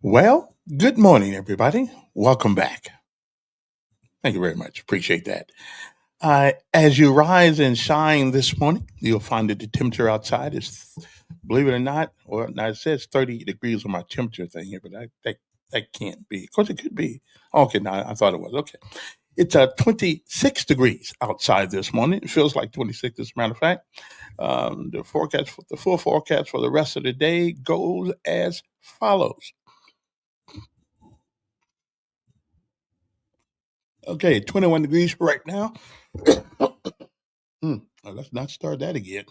Well, good morning, everybody. Welcome back. Thank you very much. Appreciate that. As you rise and shine this morning, you'll find that the temperature outside is, believe it or not, well, now it says 30 degrees on my temperature thing here, but that can't be. Of course, it could be. Okay, now I thought it was. Okay. It's 26 degrees outside this morning. It feels like 26, as a matter of fact. The full forecast for the rest of the day goes as follows. Okay, 21 degrees right now. Let's not start that again.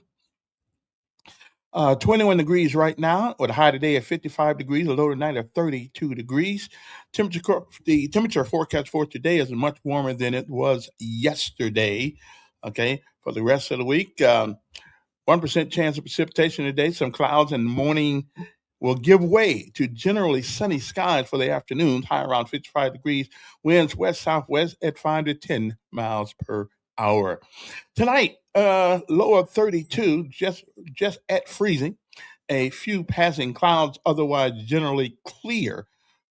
21 degrees right now, with a high today at 55 degrees, a low tonight of 32 degrees. The temperature forecast for today is much warmer than it was yesterday. Okay, for the rest of the week, 1% chance of precipitation today, some clouds in the morning will give way to generally sunny skies for the afternoon, high around 55 degrees, winds west southwest at 5 to 10 miles per hour. Tonight, low of 32, just at freezing. A few passing clouds, otherwise generally clear.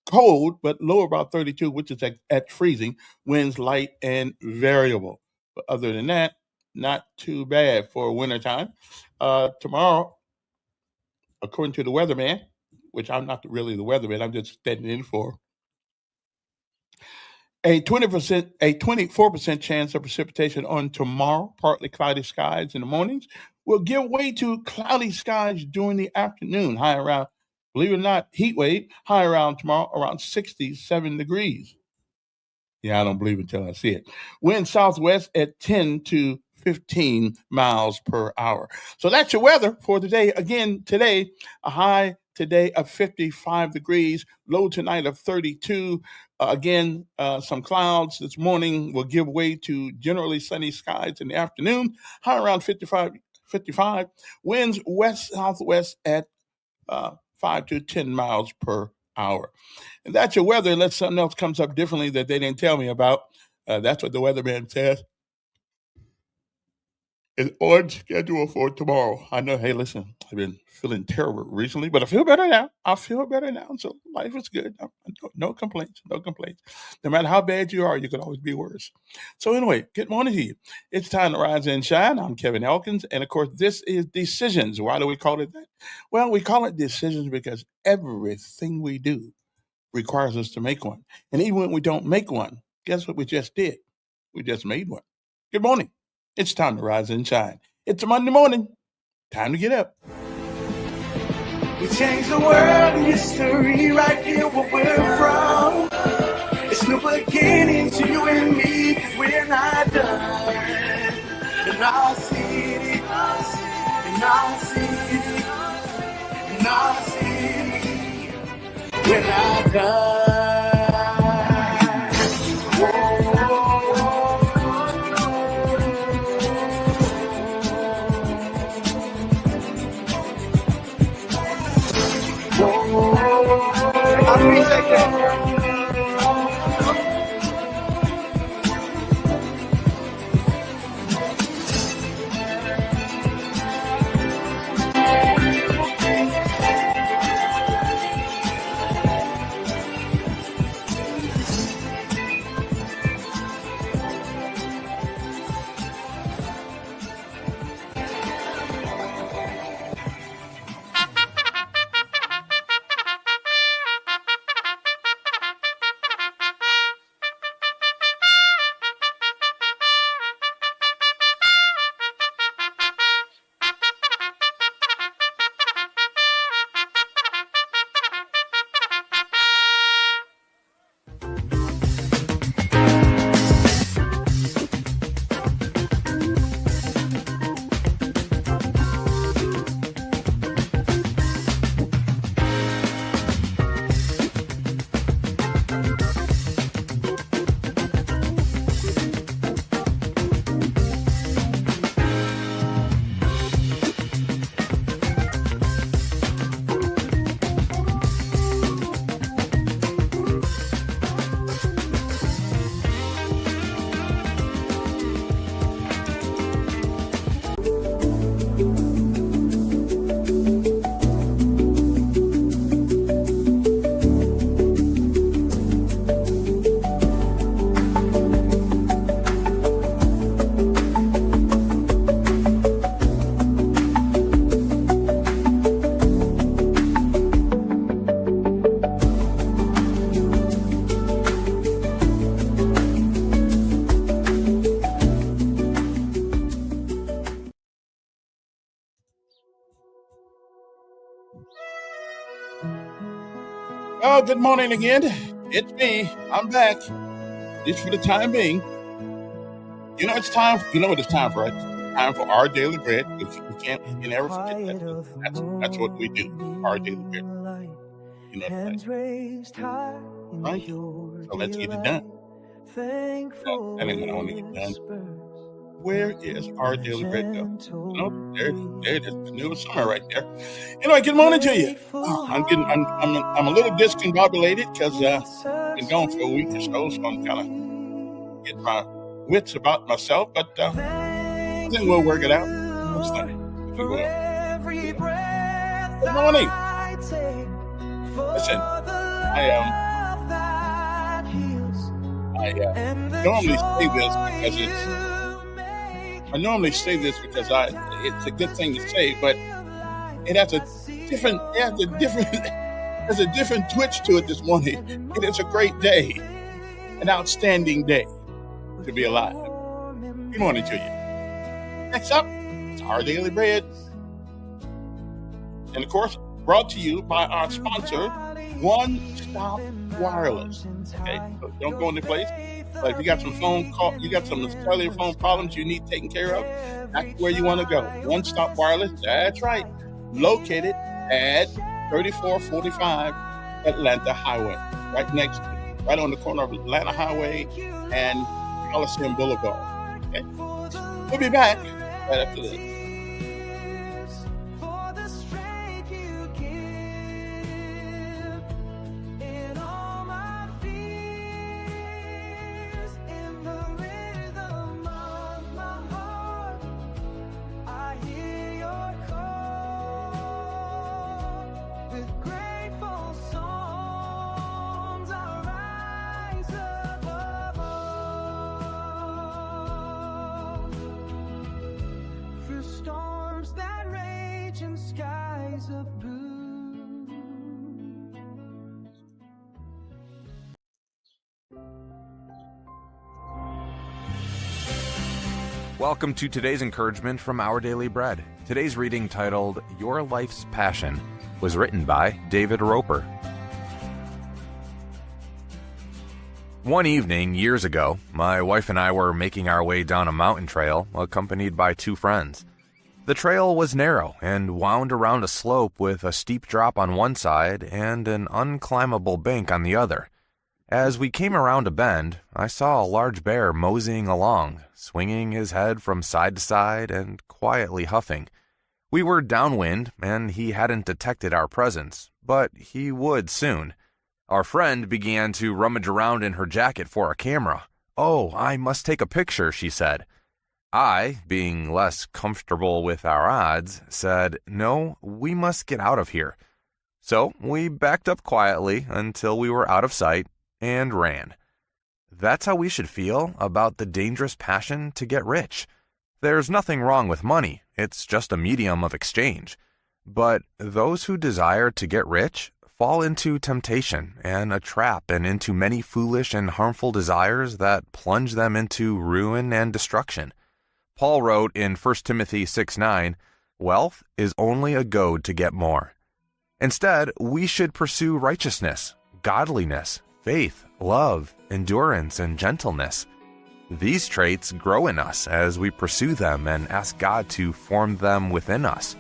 Cold, but low about 32, which is at freezing. Winds light and variable. But other than that, not too bad for wintertime. Tomorrow, according to the weatherman, which I'm not really the weatherman, I'm just standing in for, a 24% chance of precipitation on tomorrow, partly cloudy skies in the mornings, will give way to cloudy skies during the afternoon, high around, believe it or not, heat wave, high around tomorrow, around 67 degrees. Yeah, I don't believe it until I see it. Wind southwest at 10 to 15 miles per hour. So that's your weather for today. Again, today, a high today of 55 degrees, low tonight of 32. Some clouds this morning will give way to generally sunny skies in the afternoon, high around 55. Winds west southwest at 5 to 10 miles per hour. And that's your weather, unless something else comes up differently that they didn't tell me about. That's what the weatherman says. An orange schedule for tomorrow. I know, hey, listen, I've been feeling terrible recently, but I feel better now. I feel better now. So life is good. No complaints. No complaints. No matter how bad you are, you could always be worse. So, anyway, good morning to you. It's time to rise and shine. I'm Kevin Elkins. And of course, this is Decisions. Why do we call it that? Well, we call it Decisions because everything we do requires us to make one. And even when we don't make one, guess what we just did? We just made one. Good morning. It's time to rise and shine. It's a Monday morning. Time to get up. We change the world in history right here where we're from. It's new beginning to you and me, cause we're not done. In our city, in our city, in our city, we're not done. I appreciate that. Oh, good morning again. It's me. I'm back. At least for the time being. You know, it's time. You know what it's time for? It's time for our daily bread. We can never forget that. That's what we do. Our daily bread. You know that, right? So let's get it done. No, that ain't what I want to get done. Where is our daily bread go? No, there it is. The new summer right there. Anyway, good morning to you. Oh, I'm a little discombobulated because I've been gone for a week or so I'm kind of get my wits about myself, but I think we'll work it out. We will. Good morning. Listen, I normally say this because it's a good thing to say, but it has a different twitch to it this morning. It is a great day, an outstanding day to be alive. Good morning to you. Next up, it's our daily bread, and of course, brought to you by our sponsor, One Stop Wireless. Okay, so don't go any place. But if you got some cellular phone problems you need taken care of, that's where you want to go. One Stop Wireless. That's right. Located at 3445 Atlanta Highway, right on the corner of Atlanta Highway and Coliseum Boulevard. Okay, we'll be back right after this. Storms that rage in skies of blue. Welcome to today's encouragement from Our Daily Bread. Today's reading, titled Your Life's Passion, was written by David Roper. One evening, years ago, my wife and I were making our way down a mountain trail, accompanied by two friends. The trail was narrow and wound around a slope with a steep drop on one side and an unclimbable bank on the other. As we came around a bend, I saw a large bear moseying along, swinging his head from side to side and quietly huffing. We were downwind, and he hadn't detected our presence, but he would soon. Our friend began to rummage around in her jacket for a camera. "Oh, I must take a picture," she said. I, being less comfortable with our odds, said, "No, we must get out of here." So we backed up quietly until we were out of sight and ran. That's how we should feel about the dangerous passion to get rich. There's nothing wrong with money. It's just a medium of exchange. But those who desire to get rich fall into temptation and a trap and into many foolish and harmful desires that plunge them into ruin and destruction. Paul wrote in 1 Timothy 6:9, "Wealth is only a goad to get more." Instead, we should pursue righteousness, godliness, faith, love, endurance, and gentleness. These traits grow in us as we pursue them and ask God to form them within us.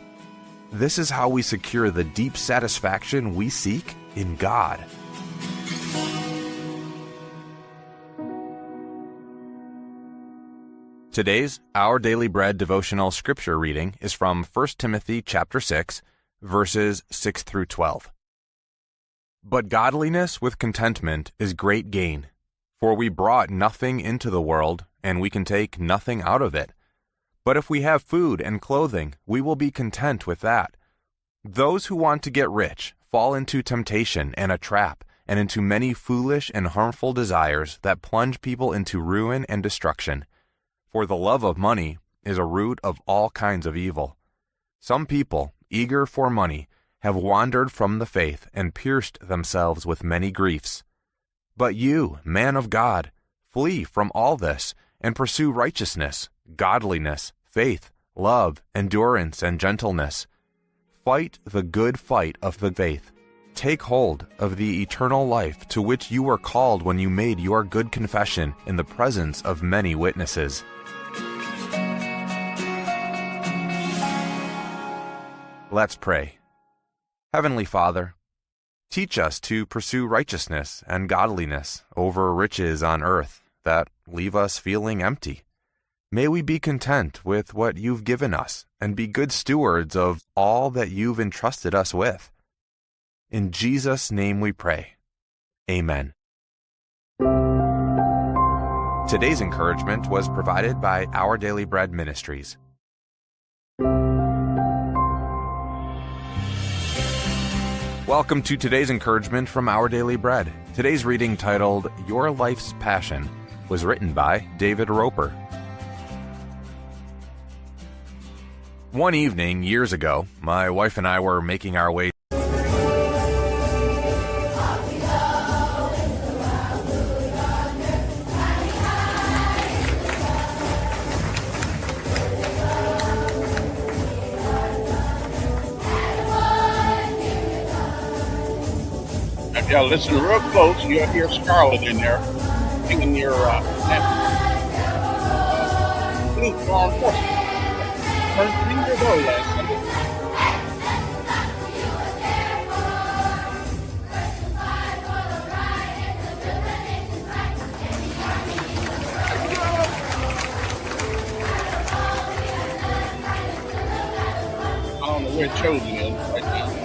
This is how we secure the deep satisfaction we seek in God. Today's Our Daily Bread devotional scripture reading is from 1 Timothy chapter 6, verses 6 through 12. But godliness with contentment is great gain, for we brought nothing into the world, and we can take nothing out of it. But if we have food and clothing, we will be content with that. Those who want to get rich fall into temptation and a trap, and into many foolish and harmful desires that plunge people into ruin and destruction. For the love of money is a root of all kinds of evil. Some people, eager for money, have wandered from the faith and pierced themselves with many griefs. But you, man of God, flee from all this and pursue righteousness, godliness, faith, love, endurance, and gentleness. Fight the good fight of the faith. Take hold of the eternal life to which you were called when you made your good confession in the presence of many witnesses. Let's pray. Heavenly Father, teach us to pursue righteousness and godliness over riches on earth that leave us feeling empty. May we be content with what you've given us and be good stewards of all that you've entrusted us with. In Jesus' name we pray. Amen. Today's encouragement was provided by Our Daily Bread Ministries. Welcome to today's encouragement from Our Daily Bread. Today's reading, titled Your Life's Passion, was written by David Roper. One evening, years ago, my wife and I were making our way Yeah, listen real close. You'll hear Scarlett in there singing your flute law enforcement. Turned 3 years old last Sunday. I don't know where Chosen is right now.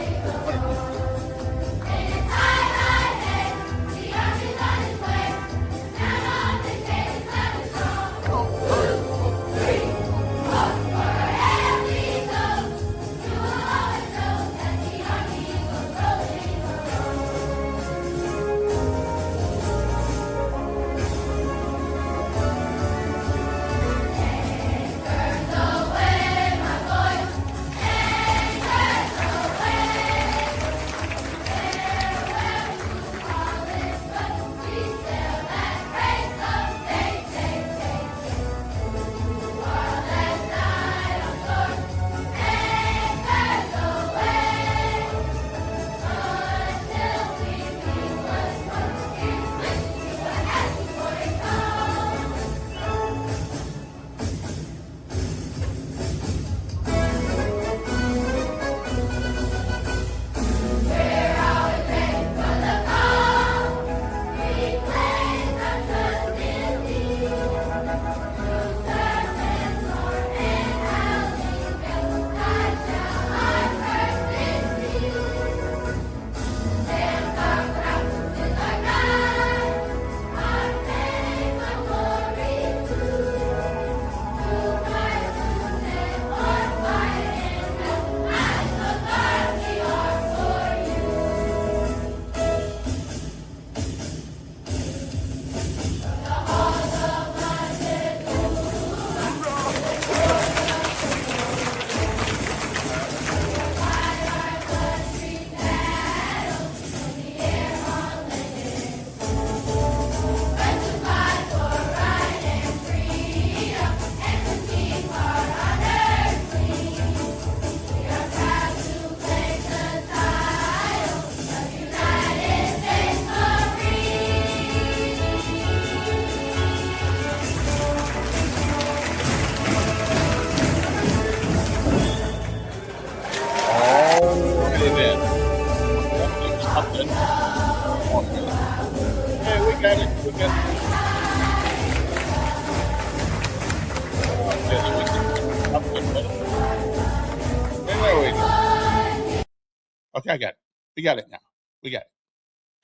Okay, I got it. We got it now. We got it.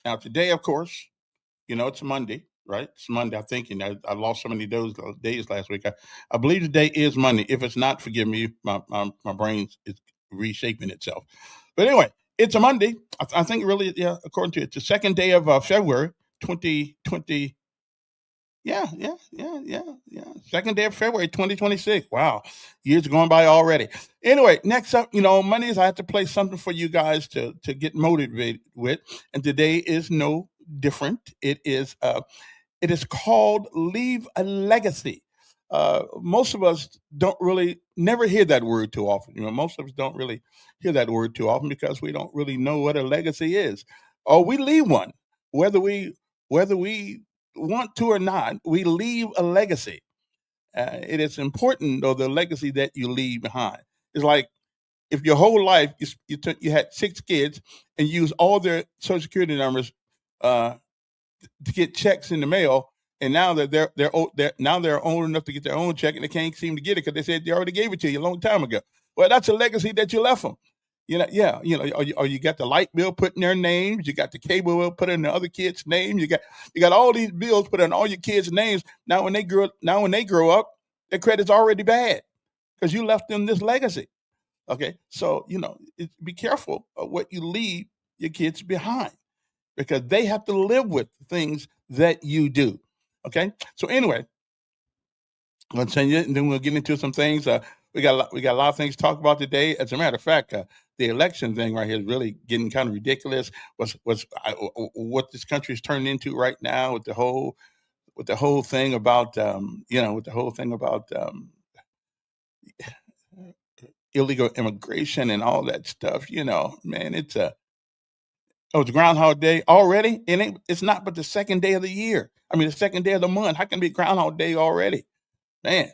Now, today, of course, it's Monday, right? It's Monday. I think, I lost so many those days last week. I believe today is Monday. If it's not, forgive me. My brain is reshaping itself. But anyway, it's a Monday. I think really, according to it's the second day of February 2020. Yeah. Second day of February 2026. Wow. Years are going by already. Anyway, next up, Mondays I have to play something for you guys to get motivated with. And today is no different. It is called Leave a Legacy. most of us don't really never hear that word too often. Most of us don't really hear that word too often because we don't really know what a legacy is, or we leave one, whether we want to or not. We leave a legacy. It is important, though, the legacy that you leave behind. It's like if your whole life you had 6 kids and you used all their social security numbers uh, to get checks in the mail, and now that they're old enough to get their own check, and they can't seem to get it because they said they already gave it to you a long time ago. Well, that's a legacy that you left them. Yeah, or you got the light bill put in their names, you got the cable bill put in the other kids' names, you got all these bills put in all your kids' names. Now when they grow up, their credit's already bad because you left them this legacy. Okay, so be careful of what you leave your kids behind because they have to live with things that you do. Okay, so anyway, I'm gonna send you, and then we'll get into some things. We got a lot of things to talk about today. As a matter of fact, the election thing right here is really getting kind of ridiculous. What this country is turning into right now with the whole thing about illegal immigration and all that stuff. Man, it's Groundhog Day already, and it's not but the second day of the year. I mean, the second day of the month. How can it be Groundhog Day already? Man,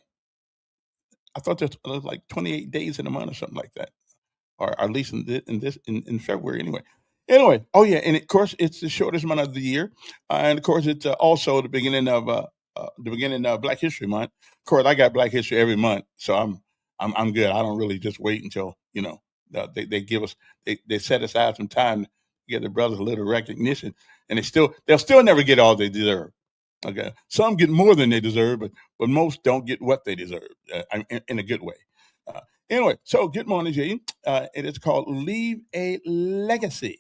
I thought there was like 28 days in a month or something like that, or at least in February anyway. Anyway, oh yeah, and of course it's the shortest month of the year, and of course it's also the beginning of Black History Month. Of course, I got Black History every month, so I'm good. I don't really just wait until they give us they set aside some time to give the brothers a little recognition, and they'll still never get all they deserve. Okay, some get more than they deserve, but most don't get what they deserve in a good way. Anyway, so good morning, Jay. It is called Leave a Legacy.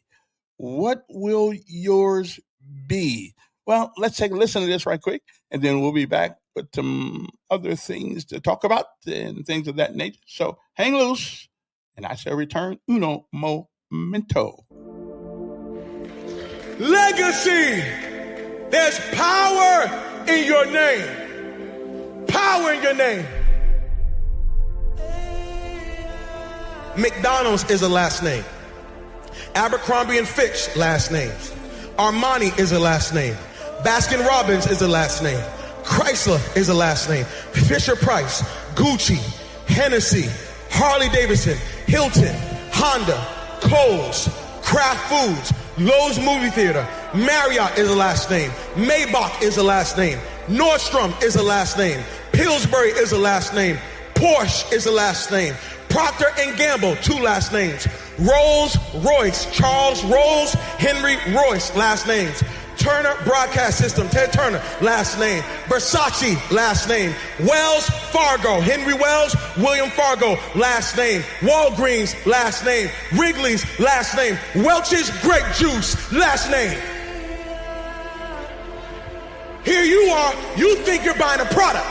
What will yours be? Well, let's take a listen to this right quick, and then we'll be back with some other things to talk about and things of that nature. So hang loose, and I shall return uno momento. Legacy. There's power in your name. Power in your name. McDonald's is a last name. Abercrombie and Fitch, last names. Armani is a last name. Baskin Robbins is a last name. Chrysler is a last name. Fisher Price, Gucci, Hennessy, Harley Davidson, Hilton, Honda, Kohl's, Kraft Foods, Lowe's Movie Theater, Marriott is a last name. Maybach is a last name. Nordstrom is a last name. Pillsbury is a last name. Porsche is a last name. Procter & Gamble, 2 last names. Rolls Royce, Charles Rolls Henry Royce, last names. Turner Broadcast System, Ted Turner, last name. Versace, last name. Wells Fargo, Henry Wells, William Fargo, last name. Walgreens, last name. Wrigley's, last name. Welch's Grape Juice, last name. Here you are, you think you're buying a product.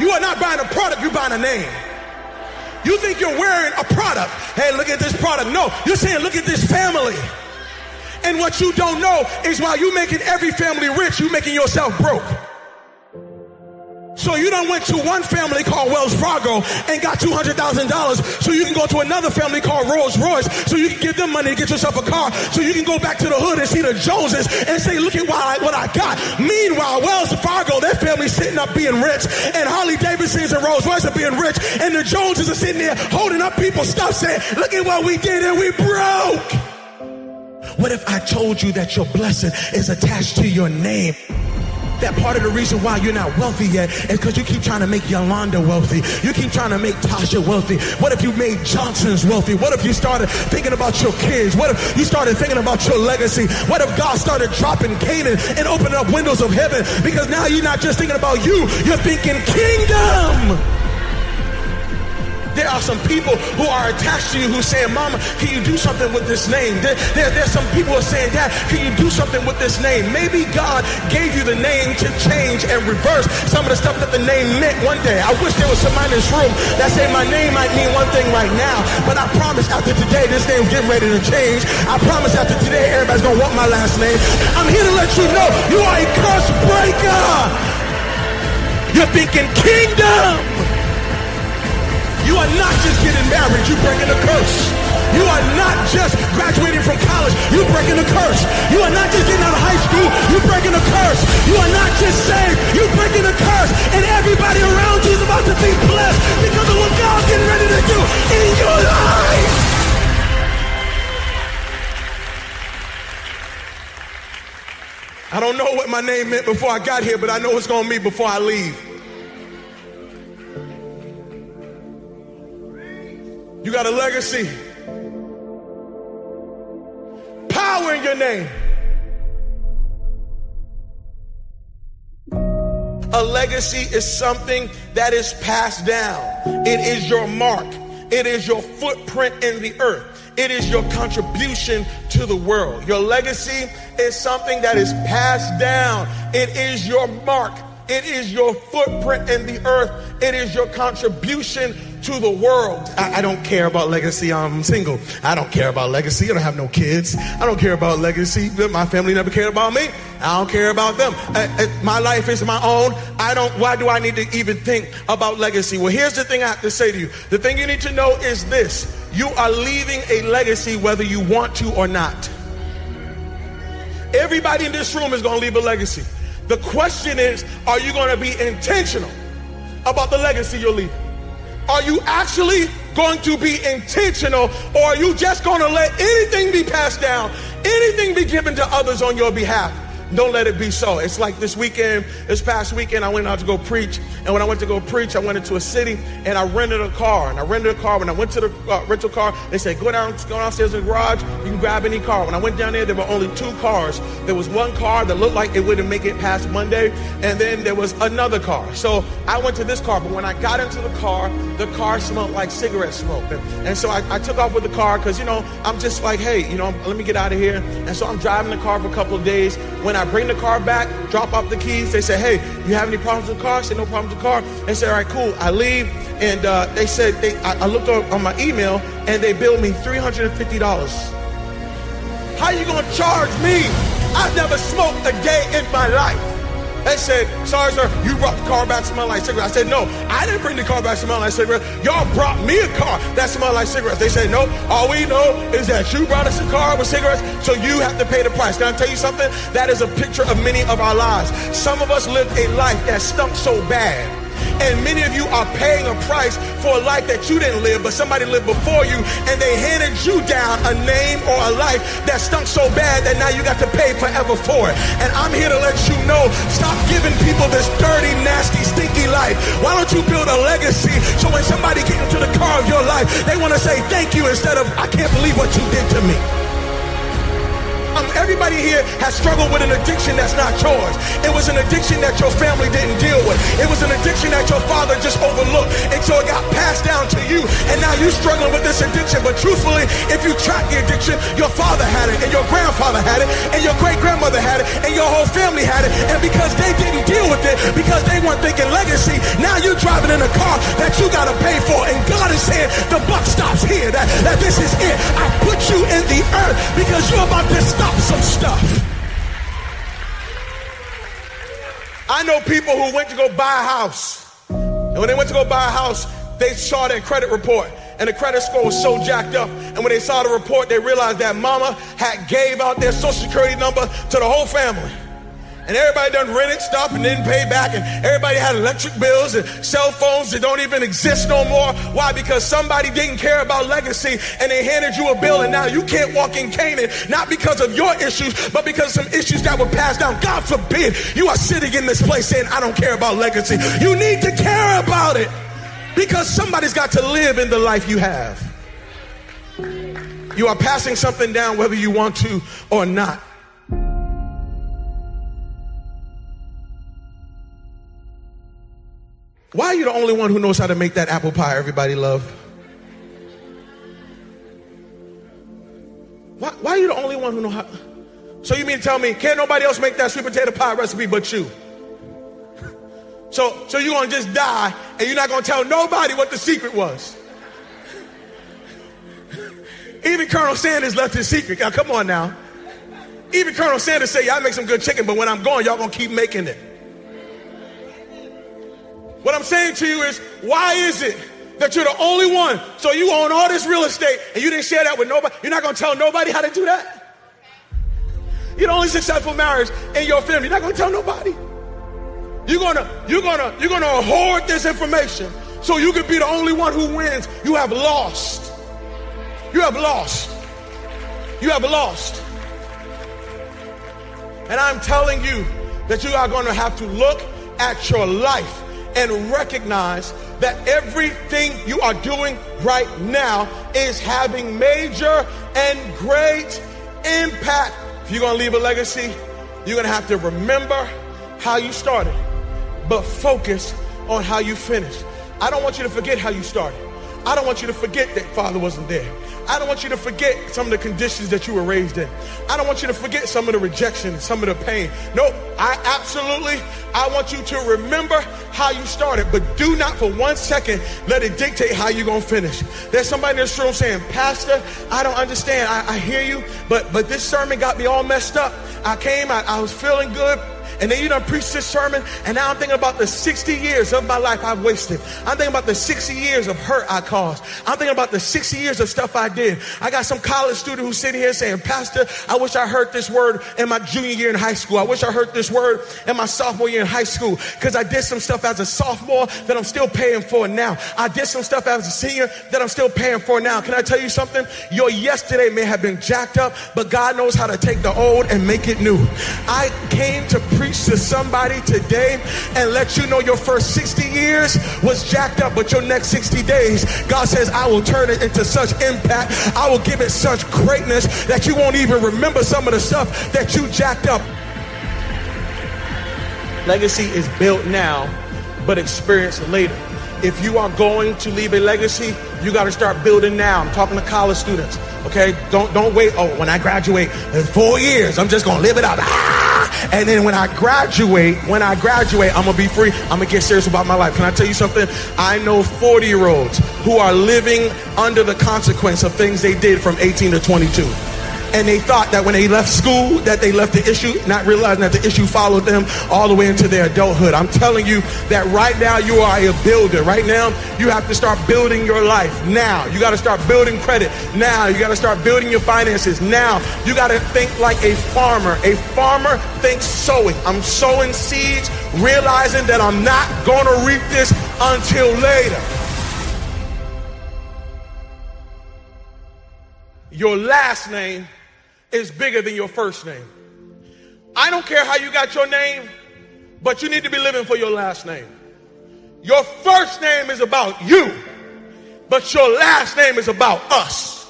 You are not buying a product, you're buying a name. You think you're wearing a product. Hey, look at this product. No, you're saying, look at this family. And what you don't know is while you're making every family rich, you're making yourself broke. So you done went to one family called Wells Fargo and got $200,000 so you can go to another family called Rolls Royce so you can give them money to get yourself a car so you can go back to the hood and see the Joneses and say, look at what I got. Meanwhile, Wells Fargo, their family's sitting up being rich, and Harley Davidsons and Rolls Royce are being rich, and the Joneses are sitting there holding up people's stuff saying, look at what we did and we broke. What if I told you that your blessing is attached to your name? That part of the reason why you're not wealthy yet is because you keep trying to make Yolanda wealthy. You keep trying to make Tasha wealthy. What if you made Johnson's wealthy? What if you started thinking about your kids? What if you started thinking about your legacy? What if God started dropping Canaan and opening up windows of heaven? Because now you're not just thinking about you, you're thinking kingdom. There are some people who are attached to you who say, Mama, can you do something with this name? There's some people who are saying, Dad, can you do something with this name? Maybe God gave you the name to change and reverse some of the stuff that the name meant one day. I wish there was somebody in this room that say my name might mean one thing right now, but I promise after today, this name's getting ready to change. I promise after today, everybody's going to want my last name. I'm here to let you know you are a curse breaker. You're thinking kingdom. You are not just getting married, you're breaking a curse. You are not just graduating from college, you're breaking a curse. You are not just getting out of high school, you're breaking a curse. You are not just saved, you're breaking a curse. And everybody around you is about to be blessed because of what God's getting ready to do in your life. I don't know what my name meant before I got here, but I know what's going to mean before I leave. You got a legacy. Power in your name. A legacy is something that is passed down. It is your mark. It is your footprint in the earth. It is your contribution to the world. Your legacy is something that is passed down. It is your mark. It is your footprint in the earth. It is your contribution to the world. I don't care about legacy. I'm single. I don't care about legacy. I don't have no kids. I don't care about legacy. My family never cared about me. I don't care about them. My life is my own. Why do I need to even think about legacy? Well, here's the thing I have to say to you. The thing you need to know is this. You are leaving a legacy whether you want to or not. Everybody in this room is going to leave a legacy. The question is, are you going to be intentional about the legacy you're leaving? Are you actually going to be intentional, or are you just going to let anything be passed down, anything be given to others on your behalf? Don't let it be so. It's like this past weekend, I went out to go preach. And when I went to go preach, I went into a city and I rented a car. When I went to the rental car, they said, go downstairs in the garage. You can grab any car. When I went down there were only 2 cars. There was one car that looked like it wouldn't make it past Monday. And then there was another car. So I went to this car. But when I got into the car smelled like cigarette smoke. And so I took off with the car because, I'm just like, hey, let me get out of here. And so I'm driving the car for a couple of days. When I bring the car back, drop off the keys, they say, hey, you have any problems with the car? I said, no problems with the car. They said, all right, cool. I leave. And they said, I looked on my email and they billed me $350. How you going to charge me? I've never smoked a day in my life. They said, sorry, sir, you brought the car back smelling like cigarettes. I said, no, I didn't bring the car back smelling like cigarettes. Y'all brought me a car that smelled like cigarettes. They said, no, all we know is that you brought us a car with cigarettes, so you have to pay the price. Can I tell you something? That is a picture of many of our lives. Some of us lived a life that stunk so bad. And many of you are paying a price for a life that you didn't live, but somebody lived before you, and they handed you down a name or a life that stunk so bad that now you got to pay forever for it. And I'm here to let you know, stop giving people this dirty, nasty, stinky life. Why don't you build a legacy so when somebody gets into the car of your life, they want to say thank you instead of, I can't believe what you did to me. Everybody here has struggled with an addiction that's not yours. It was an addiction that your family didn't deal with. It was an addiction that your father just overlooked. And so it got passed down to you. And now you're struggling with this addiction. But truthfully, if you track the addiction, your father had it, and your grandfather had it, and your great-grandmother had it, and your whole family had it. And because they didn't deal with it, because they weren't thinking legacy, now you're driving in a car that you got to pay for. And God is saying, the buck stops here, that this is it. I put you in the earth because you're about to stop some stuff. I know people who went to go buy a house, and when they went to go buy a house, they saw their credit report, and the credit score was so jacked up, and when they saw the report, they realized that mama had gave out their social security number to the whole family. And everybody done rented stuff and didn't pay back, and everybody had electric bills and cell phones that don't even exist no more. Why? Because somebody didn't care about legacy, and they handed you a bill, and now you can't walk in Canaan, not because of your issues, but because of some issues that were passed down. God forbid you are sitting in this place saying, I don't care about legacy. You need to care about it, because somebody's got to live in the life you have. You are passing something down whether you want to or not. Why are you the only one who knows how to make that apple pie everybody love? Why are you the only one who knows how? So you mean to tell me, can't nobody else make that sweet potato pie recipe but you? So you're going to just die and you're not going to tell nobody what the secret was? Even Colonel Sanders left his secret. Now, come on now. Even Colonel Sanders said, y'all make some good chicken, but when I'm gone, y'all going to keep making it. What I'm saying to you is, why is it that you're the only one? So you own all this real estate and you didn't share that with nobody. You're not going to tell nobody how to do that. You're the only successful marriage in your family. You're not going to tell nobody. You're gonna hoard this information so you can be the only one who wins. You have lost. You have lost. You have lost. And I'm telling you that you are going to have to look at your life and recognize that everything you are doing right now is having major and great impact. If you're going to leave a legacy, you're going to have to remember how you started, but focus on how you finished. I don't want you to forget how you started. I don't want you to forget that father wasn't there. I don't want you to forget some of the conditions that you were raised in. I don't want you to forget some of the rejection, some of the pain. No, I want you to remember how you started, but do not for 1 second let it dictate how you're going to finish. There's somebody in this room saying, Pastor, I don't understand. I hear you, but this sermon got me all messed up. I was feeling good. And then you done preached this sermon, and now I'm thinking about the 60 years of my life I've wasted. I'm thinking about the 60 years of hurt I caused. I'm thinking about the 60 years of stuff I did. I got some college student who's sitting here saying, Pastor, I wish I heard this word in my junior year in high school. I wish I heard this word in my sophomore year in high school, because I did some stuff as a sophomore that I'm still paying for now. I did some stuff as a senior that I'm still paying for now. Can I tell you something? Your yesterday may have been jacked up, but God knows how to take the old and make it new. I came to preach to somebody today and let you know your first 60 years was jacked up, but your next 60 days, God says, I will turn it into such impact. I will give it such greatness that you won't even remember some of the stuff that you jacked up. Legacy is built now, but experienced later. If you are going to leave a legacy, you got to start building now. I'm talking to college students, okay? Don't wait. Oh, when I graduate in 4 years, I'm just going to live it out. And then when I graduate, I'm going to be free. I'm going to get serious about my life. Can I tell you something? I know 40-year-olds who are living under the consequence of things they did from 18 to 22. And they thought that when they left school, that they left the issue, not realizing that the issue followed them all the way into their adulthood. I'm telling you that right now you are a builder. Right now, you have to start building your life now. You got to start building credit now. You got to start building your finances now. You got to think like a farmer. A farmer thinks sowing. I'm sowing seeds, realizing that I'm not going to reap this until later. Your last name is bigger than your first name. I don't care how you got your name, but you need to be living for your last name. Your first name is about you, but your last name is about us.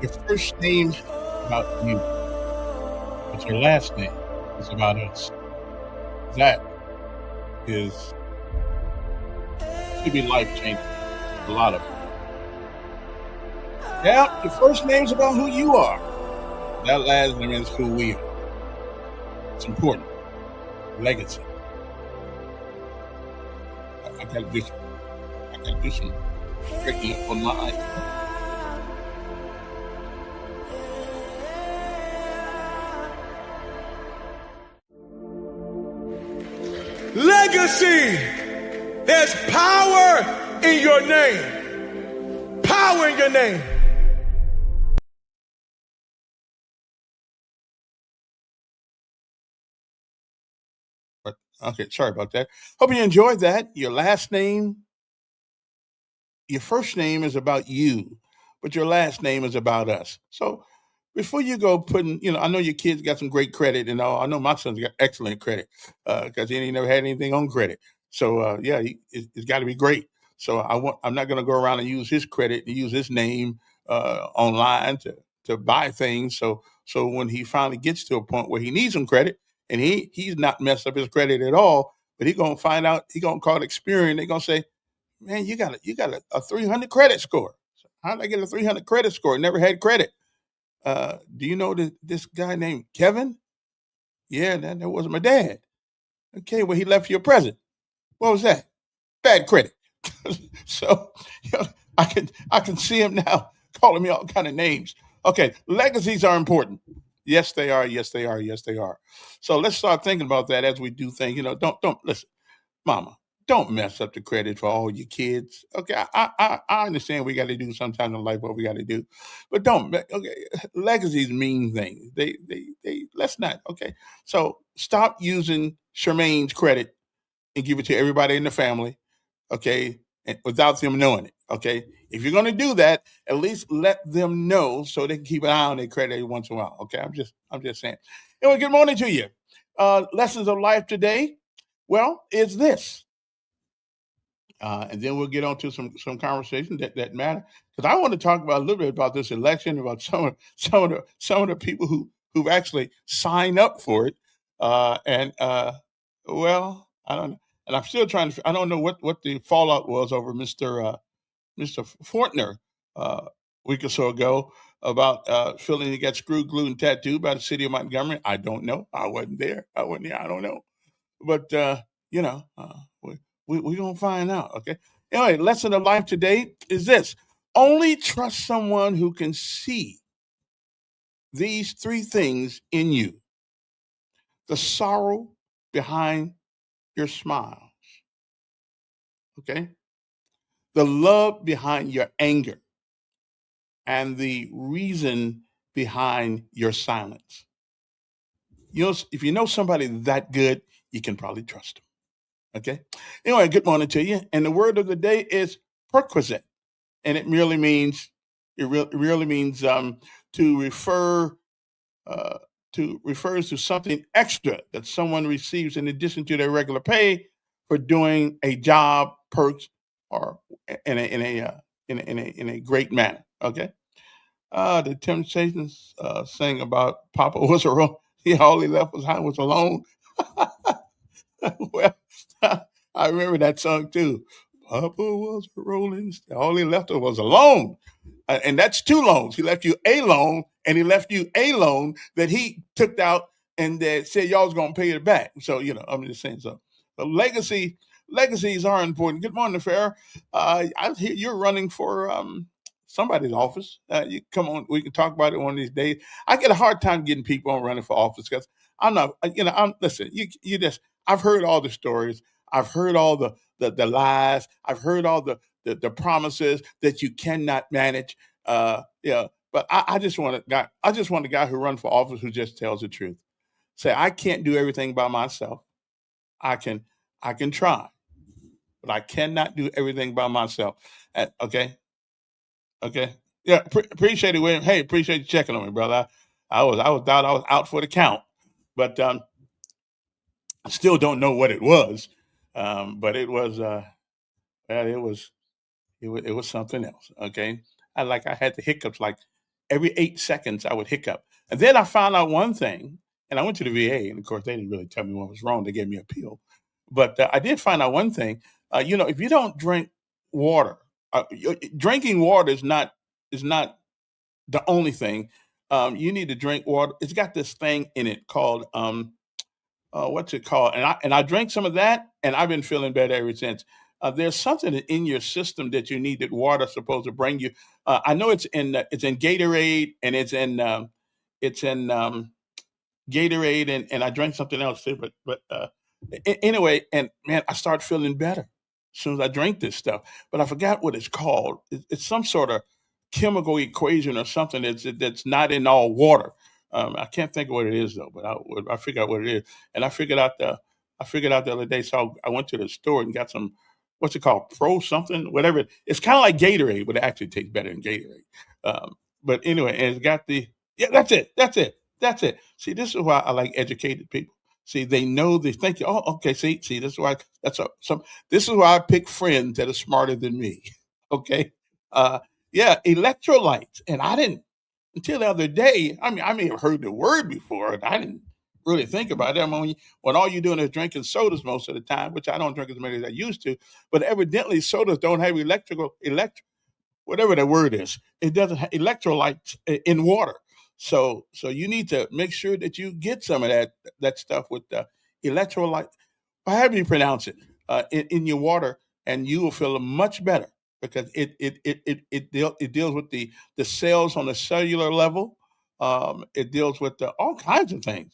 Your first name is about you, but your last name is about us. That should be life changing. A lot of it. Yeah, your first name's about who you are. That last name is who we are. It's important. Legacy. I gotta do some checking up on mine. Legacy. There's power in your name. Power in your name. Okay, sorry about that. Hope you enjoyed that. Your last name, your first name is about you, but your last name is about us. So before you go putting, I know your kids got some great credit and all. I know my son's got excellent credit because he ain't never had anything on credit. So yeah, it's got to be great. So I'm not going to go around and use his credit and use his name online to buy things. So when he finally gets to a point where he needs some credit and he's not messed up his credit at all, but he gonna find out, he gonna call Experian. They're gonna say, man, you got a 300 credit score. So how did I get a 300 credit score? Never had credit. Do you know this guy named Kevin? Yeah, that was my dad. Okay, well, he left you a present. What was that? Bad credit. So you know, I can see him now calling me all kind of names. Okay, legacies are important. Yes, they are. Yes, they are. Yes, they are. So let's start thinking about that as we do things. Don't listen, Mama. Don't mess up the credit for all your kids. Okay, I understand we got to do sometimes in life what we got to do, but don't. Okay, legacies mean things. They. Let's not. Okay, so stop using Charmaine's credit and give it to everybody in the family, okay, and without them knowing it, okay. If you're going to do that, at least let them know so they can keep an eye on their credit every once in a while, okay. I'm just saying. Anyway, good morning to you. Lessons of life today. Well, is this, and then we'll get on to some conversation that matter because I want to talk about a little bit about this election, about some of the people who've actually signed up for it, and well, I don't know, and I'm still trying to. I don't know what the fallout was over Mr. Fortner a week or so ago about feeling he got screwed, glued, and tattooed by the city of Montgomery. I don't know. I wasn't there. I wasn't there. I don't know. But you know, we gonna find out. Okay. Anyway, lesson of life today is this: only trust someone who can see these three things in you: the sorrow behind your smile, okay, the love behind your anger, and the reason behind your silence. If you know somebody that good, you can probably trust them. Okay. Anyway, good morning to you. And the word of the day is perquisite. And it really means to refer uh, to refers to something extra that someone receives in addition to their regular pay for doing a job, perks, or in a great manner. Okay. The Temptations sang about Papa was a he all he left was I was alone. Well, I remember that song too. Papa was a rolling, all he left was a loan. And that's two loans. He left you a loan, and he left you a loan that he took out and that said y'all was gonna pay it back. So I'm just saying. So the legacies are important. Good morning, Fair. I hear you're running for somebody's office. You come on, we can talk about it one of these days. I get a hard time getting people on running for office because I'm not. I'm listen. You just. I've heard all the stories. I've heard all the lies. I've heard all the promises that you cannot manage. Yeah, but I just want a guy. I just want a guy who runs for office who just tells the truth. Say I can't do everything by myself. I can I can try, but I cannot do everything by myself. Okay, okay, yeah. Appreciate it, William. Hey, appreciate you checking on me, brother. I was out for the count, but I still don't know what it was. But it was well, it was something else. Okay, I had the hiccups like every 8 seconds I would hiccup, and then I found out one thing, and I went to the VA, and of course they didn't really tell me what was wrong. They gave me a pill, but I did find out one thing. If you don't drink water, drinking water is not the only thing. You need to drink water. It's got this thing in it called what's it called? And I drank some of that, and I've been feeling better ever since. There's something in your system that you need that water's supposed to bring you. I know it's in Gatorade and it's in Gatorade and I drank something else too. But anyway, and man, I start feeling better as soon as I drink this stuff. But I forgot what it's called. It's some sort of chemical equation or something that's not in all water. I can't think of what it is though, but I figure out what it is, and I figured out the other day. So I went to the store and got some, what's it called, Pro something, whatever. It's kind of like Gatorade, but it actually tastes better than Gatorade. But anyway, and it's got the yeah. That's it. That's it. That's it. See, this is why I like educated people. See, they know they think. Oh, okay. See, this is why some. This is why I pick friends that are smarter than me. Okay. Uh, yeah, electrolytes, and I didn't until the other day. I mean, I may have heard the word before, but I didn't really think about it. I mean, when all you're doing is drinking sodas most of the time, which I don't drink as many as I used to, but evidently sodas don't have whatever the word is. It doesn't have electrolytes in water. So you need to make sure that you get some of that stuff with the electrolyte, however you pronounce it, in your water. and you will feel much better because it deals with the cells on the cellular level. It deals with all kinds of things.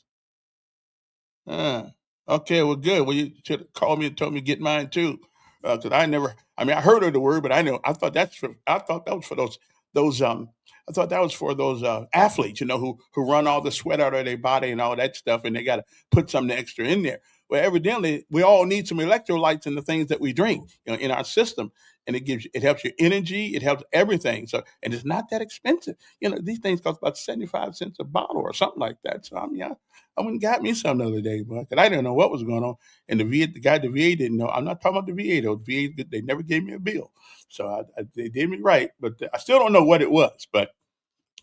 Uh, okay, well, good. Well, you should have called me and told me to get mine too, because I never. I mean, I heard of the word, but I know. I thought that's for. I thought that was for those. I thought that was for those athletes, who run all the sweat out of their body and all that stuff, and they got to put something extra in there. Well, evidently, we all need some electrolytes in the things that we drink, in our system, and it helps your energy, it helps everything. So, and it's not that expensive. These things cost about 75 cents a bottle or something like that. So, I mean, I went and got me some the other day, boy, because I didn't know what was going on. And the guy at the VA didn't know. I'm not talking about the VA, though. The VA, they never gave me a bill. So they did me right. But I still don't know what it was, but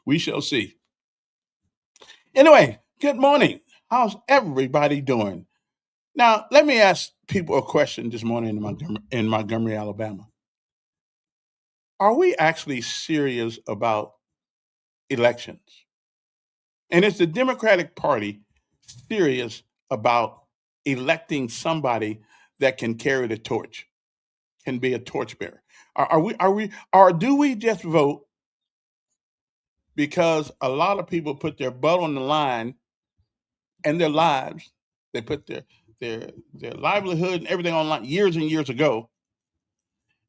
we shall see. Anyway, good morning. How's everybody doing? Now, let me ask people a question this morning in Montgomery, Alabama. Are we actually serious about elections? And is the Democratic Party serious about electing somebody that can carry the torch, can be a torchbearer? Or do we just vote because a lot of people put their butt on the line and their lives, they put their livelihood and everything on line years and years ago,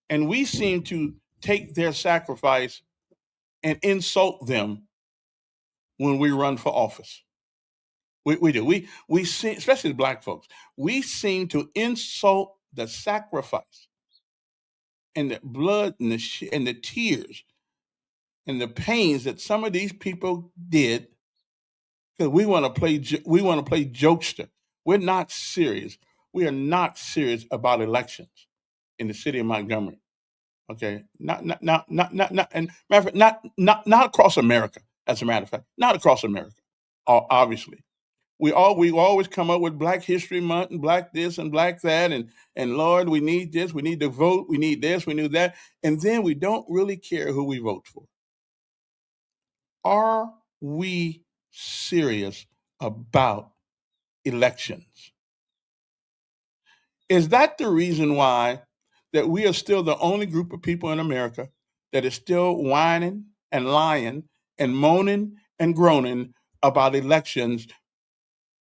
and we seem to take their sacrifice and insult them when we run for office. We do. We seem, especially the black folks, we seem to insult the sacrifice and the blood and and the tears and the pains that some of these people did because we want to play jokester. We're not serious. We are not serious about elections in the city of Montgomery. Okay, and matter of fact, not across America. As a matter of fact, not across America. Obviously, we always come up with Black History Month and Black this and Black that, and Lord, we need this, we need to vote, we need this, we need that, and then we don't really care who we vote for. Are we serious about elections? Is that the reason why that we are still the only group of people in America that is still whining and lying and moaning and groaning about elections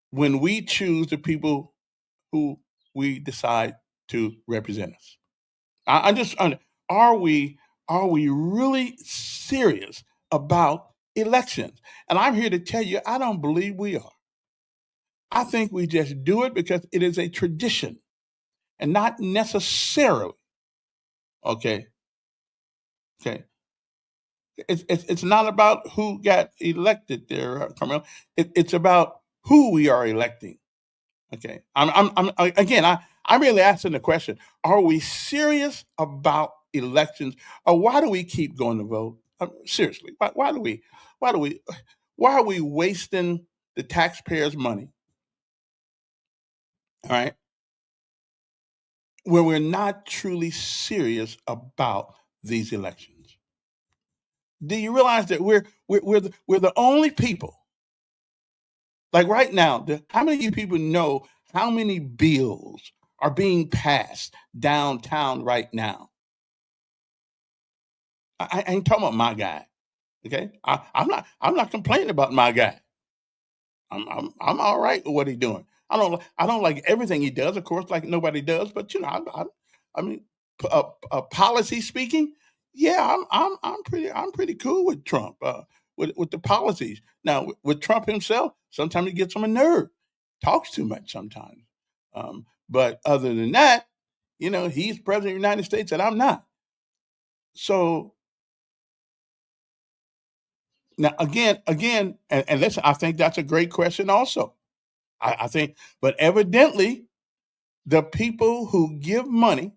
when we choose the people who we decide to represent us? I'm just are we really serious about elections? And I'm here to tell you, I don't believe we are. I think we just do it because it is a tradition and not necessarily. Okay. Okay. It's not about who got elected there, Carmel. It's about who we are electing. Okay. Again, I'm really asking the question: are we serious about elections, or why do we keep going to vote? Seriously, why do we? Why do we? Why are we wasting the taxpayers' money? All right, when we're not truly serious about these elections. Do you realize that we're the only people? Like right now, how many of you people know how many bills are being passed downtown right now? I ain't talking about my guy. Okay, I'm not complaining about my guy. I'm all right with what he's doing. I don't like everything he does, of course, like nobody does. But I mean, policy speaking, yeah, I'm pretty cool with Trump. With the policies. Now with Trump himself, sometimes he gets on my nerve, talks too much sometimes. But other than that, he's president of the United States and I'm not. So now and listen, I think that's a great question also. I think, but evidently, the people who give money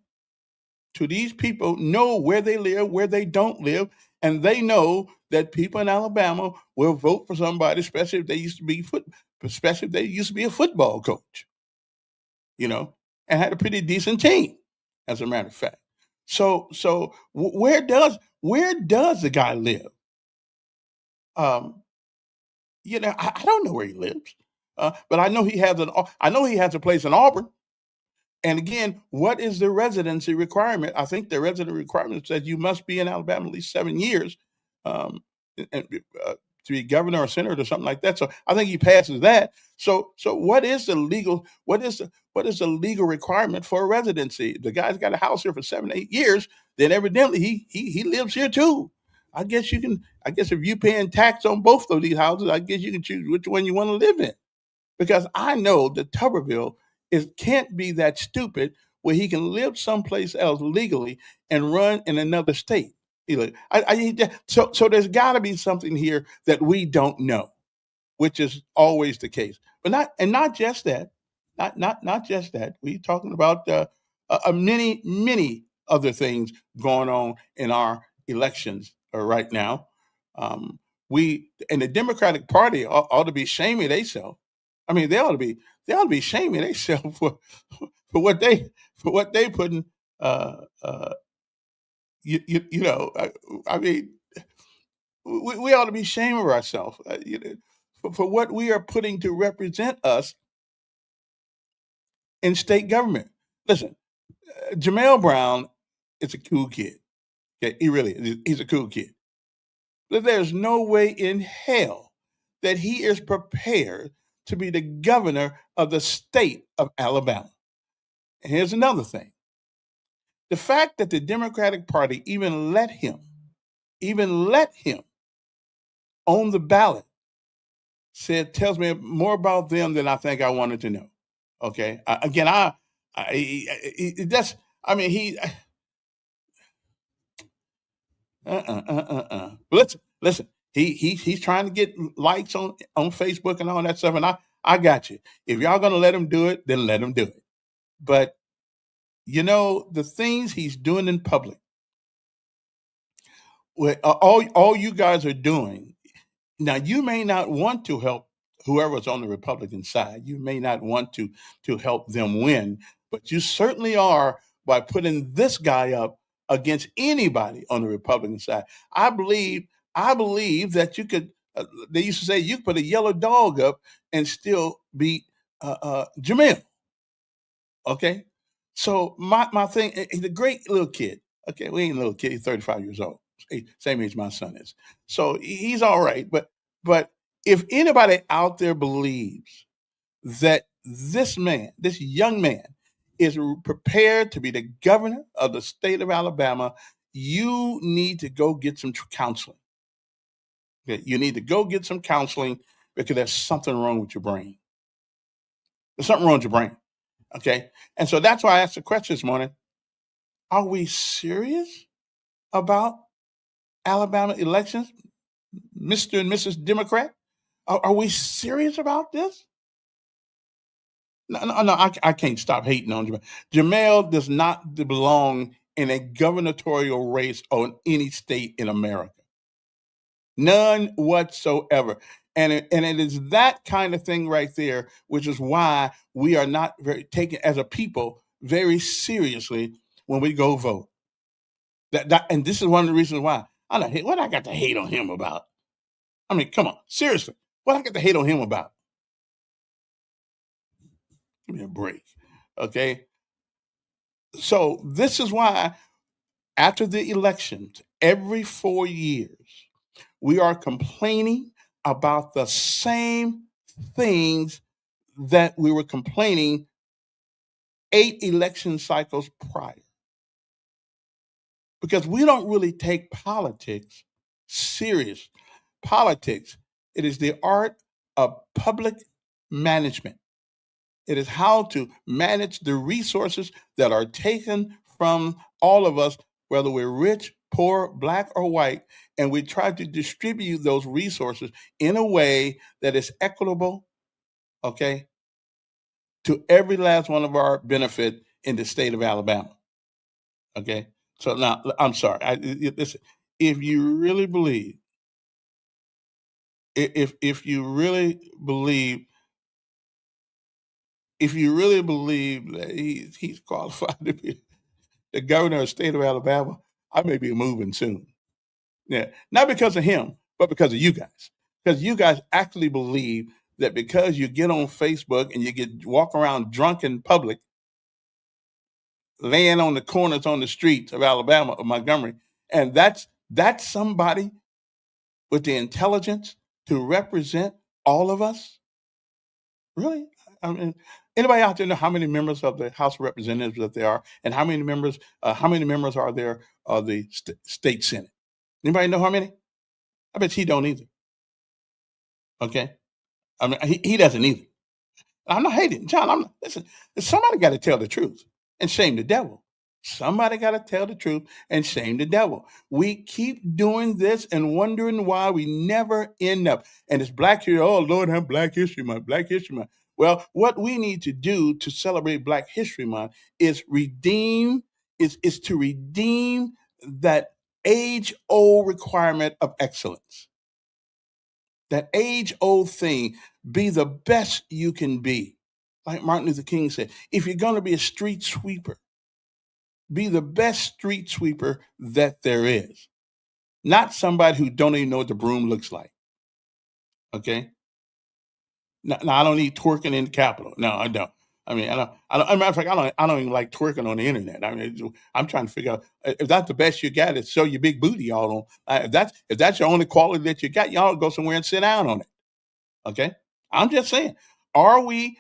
to these people know where they live, where they don't live, and they know that people in Alabama will vote for somebody, especially if they used to be a football coach, and had a pretty decent team, as a matter of fact. So where does the guy live? Um, I don't know where he lives, but I know he has a place in Auburn. And again, what is the residency requirement? I think the residency requirement says you must be in Alabama at least 7 years um, and, to be governor or senator or something like that. So I think he passes that. So what is the legal? What is the legal requirement for a residency? The guy's got a house here for 7, 8 years. Then evidently he lives here too. I guess you can. I guess if you paying tax on both of these houses, I guess you can choose which one you want to live in because I know that Tuberville is can't be that stupid where he can live someplace else legally and run in another state. So there's got to be something here that we don't know, which is always the case. But not just that, not just that. We're talking about many other things going on in our elections right now. Um, we and the Democratic Party ought to be shaming themselves. I mean, they ought to be shaming themselves for what they for what they putting. Uh, uh, you know, I mean, we ought to be ashamed of ourselves for what we are putting to represent us in state government. Listen, Jamel Brown is a cool kid. Okay, he really is. He's a cool kid. But there's no way in hell that he is prepared to be the governor of the state of Alabama. And here's another thing. The fact that the Democratic Party even let him on the ballot tells me more about them than I think I wanted to know. Okay, again, that's I mean he listen. He's trying to get likes on Facebook and all that stuff, and I got you. If y'all gonna let him do it, then let him do it. But the things he's doing in public, all you guys are doing. Now, you may not want to help whoever's on the Republican side. You may not want to help them win, but you certainly are by putting this guy up against anybody on the Republican side. I believe I believe that you could. They used to say you could put a yellow dog up and still beat Jamil. Okay, so my thing. He's a great little kid. Okay, we ain't a little kid. He's 35 years old. Same age my son is. So he's all right. But if anybody out there believes that this young man, is prepared to be the governor of the state of Alabama, you need to go get some counseling. Okay? You need to go get some counseling because there's something wrong with your brain. There's something wrong with your brain. Okay. And so that's why I asked the question this morning. Are we serious about Alabama elections, Mr. and Mrs. Democrat? Are we serious about this? No, I can't stop hating on Jamel. Jamel does not belong in a gubernatorial race on any state in America. None whatsoever. And it is that kind of thing right there, which is why we are not very taken as a people very seriously when we go vote. And this is one of the reasons why I don't hate what I got to hate on him about. I mean, come on, seriously, what I got to hate on him about? Give me a break, okay? So this is why after the elections, every 4 years, we are complaining about the same things that we were complaining 8 election cycles prior. Because we don't really take politics serious. Politics, it is the art of public management. It is how to manage the resources that are taken from all of us, whether we're rich, poor, black, or white, and we try to distribute those resources in a way that is equitable, okay, to every last one of our benefit in the state of Alabama. Okay. So now I'm sorry. Listen, if you really believe, if you really believe, if you really believe that he's qualified to be the governor of the state of Alabama, I may be moving soon. Yeah, not because of him, but because of you guys. Because you guys actually believe that because you get on Facebook and you get walk around drunk in public, laying on the corners on the streets of Alabama or Montgomery, and that's somebody with the intelligence to represent all of us. Really? I mean, anybody out there know how many members of the House of Representatives that there are, and how many members are there of the state Senate? Anybody know how many? I bet he don't either. Okay, I mean he doesn't either. I'm not hating, John. Listen. Somebody got to tell the truth and shame the devil. Somebody got to tell the truth and shame the devil. We keep doing this and wondering why we never end up. And it's Black History. Oh Lord, have Black History Month. Black History Month. Well, what we need to do to celebrate Black History Month is is to redeem that age old requirement of excellence. That age old thing, be the best you can be. Like Martin Luther King said, if you're going to be a street sweeper, be the best street sweeper that there is. Not somebody who don't even know what the broom looks like. Okay? Now I don't need twerking in the Capitol. No, I don't. I mean, as a matter of fact, I don't even like twerking on the internet. I mean, I'm trying to figure out if that's the best you got, is show your big booty all on. If that's your only quality that you got, y'all go somewhere and sit down on it. Okay, I'm just saying. Are we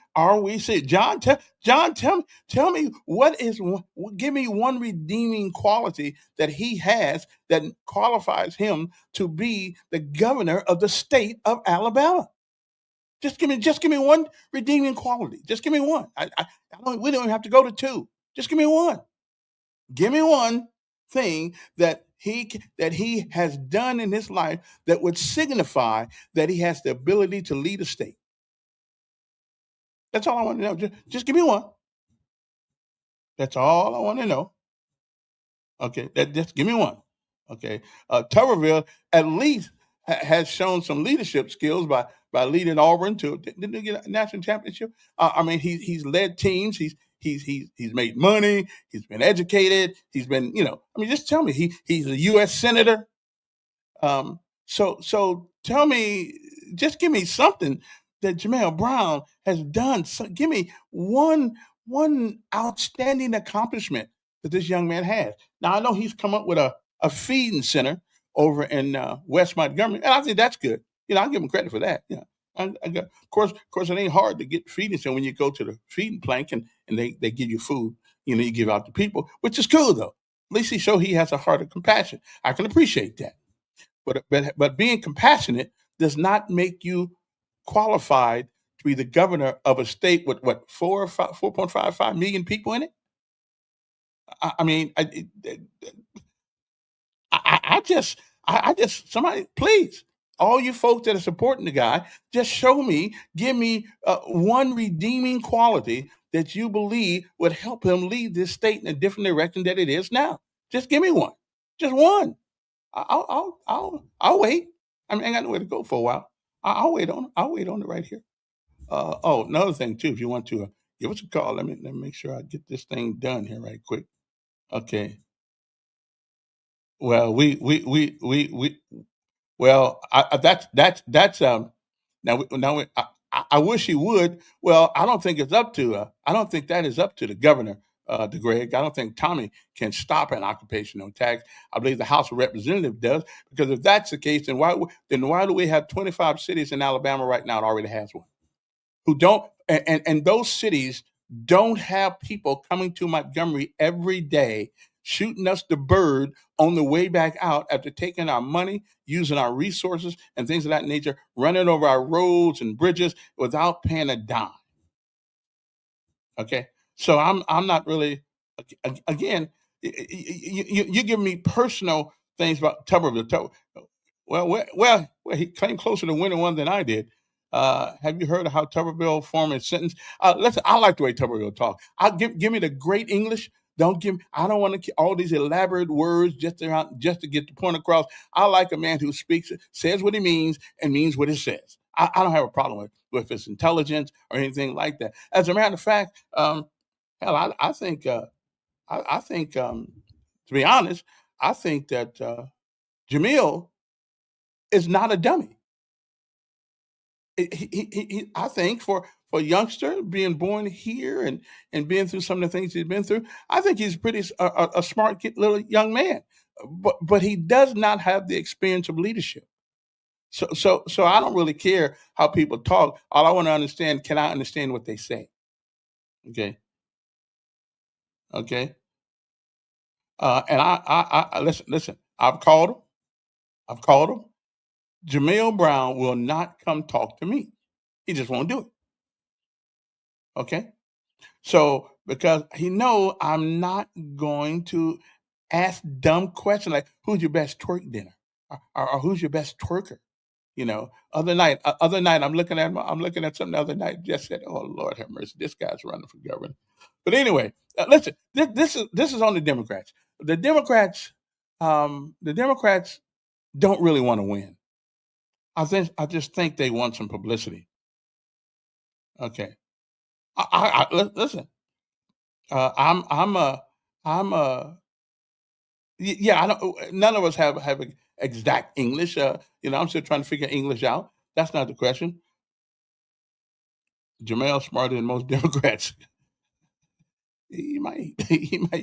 saying, John? Tell me what is give me one redeeming quality that he has that qualifies him to be the governor of the state of Alabama. Just give me one redeeming quality. Just give me one. I don't. We don't even have to go to two. Just give me one. Give me one thing that he has done in his life that would signify that he has the ability to lead a state. That's all I want to know. Just give me one. That's all I want to know. Okay, just give me one. Okay, Tuberville at least has shown some leadership skills by leading Auburn to didn't they get a national championship? I mean, he's led teams. He's made money. He's been educated. He's been I mean, just tell me he's a U.S. senator. So tell me, just give me something that Jamel Brown has done. So give me one outstanding accomplishment that this young man has. Now I know he's come up with a feeding center over in West Montgomery, and I think that's good. I give him credit for that. Of course, it ain't hard to get feeding center when you go to the feeding plant and they give you food. You give out to people, which is cool though. At least he has a heart of compassion. I can appreciate that. But being compassionate does not make you qualified to be the governor of a state with what 4.55 million people in it. I mean, I just somebody please, all you folks that are supporting the guy, just give me one redeeming quality that you believe would help him lead this state in a different direction that it is now. Just give me one, just one. I'll wait. I mean, I ain't got nowhere to go for a while. I'll wait on it. I'll wait on it right here. Another thing too, if you want to give us a call, let me make sure I get this thing done here right quick. Okay. Well, we well, that's I wish he would. Well, I don't think it's up to. I don't think that is up to the governor, to Greg. I don't think Tommy can stop an occupational tax. I believe the House of Representatives does, because if that's the case, then why do we have 25 cities in Alabama right now that already has one? Who don't and those cities don't have people coming to Montgomery every day shooting us the bird on the way back out after taking our money, using our resources and things of that nature, running over our roads and bridges without paying a dime. Okay, so I'm not really again. You give me personal things about Tuberville. Well, he came closer to winning one than I did. Have you heard of how Tuberville formed a sentence? I like the way Tuberville talk. Give me the great English. Don't give me. I don't want to all these elaborate words just to get the point across. I like a man who speaks, says what he means, and means what he says. I don't have a problem with his intelligence or anything like that. As a matter of fact, hell, I think I think to be honest, I think that Jamil is not a dummy. I think for a youngster being born here and being through some of the things he's been through. I think he's a smart little young man, but he does not have the experience of leadership. So I don't really care how people talk. All I want to understand, can I understand what they say? Okay, okay. And I listen. I've called him. I've called him. Jamel Brown will not come talk to me. He just won't do it. Okay. So because he know I'm not going to ask dumb questions like who's your best twerk dinner or who's your best twerker. Other night, I'm looking at something the other night. Just said, "Oh Lord, have mercy, this guy's running for governor." But anyway, listen, this is on the Democrats. The Democrats, the Democrats don't really want to win. I just think they want some publicity. Okay, listen. I'm a I'm a yeah. I don't. None of us have exact English. I'm still trying to figure English out. That's not the question. Jamel's smarter than most Democrats. He might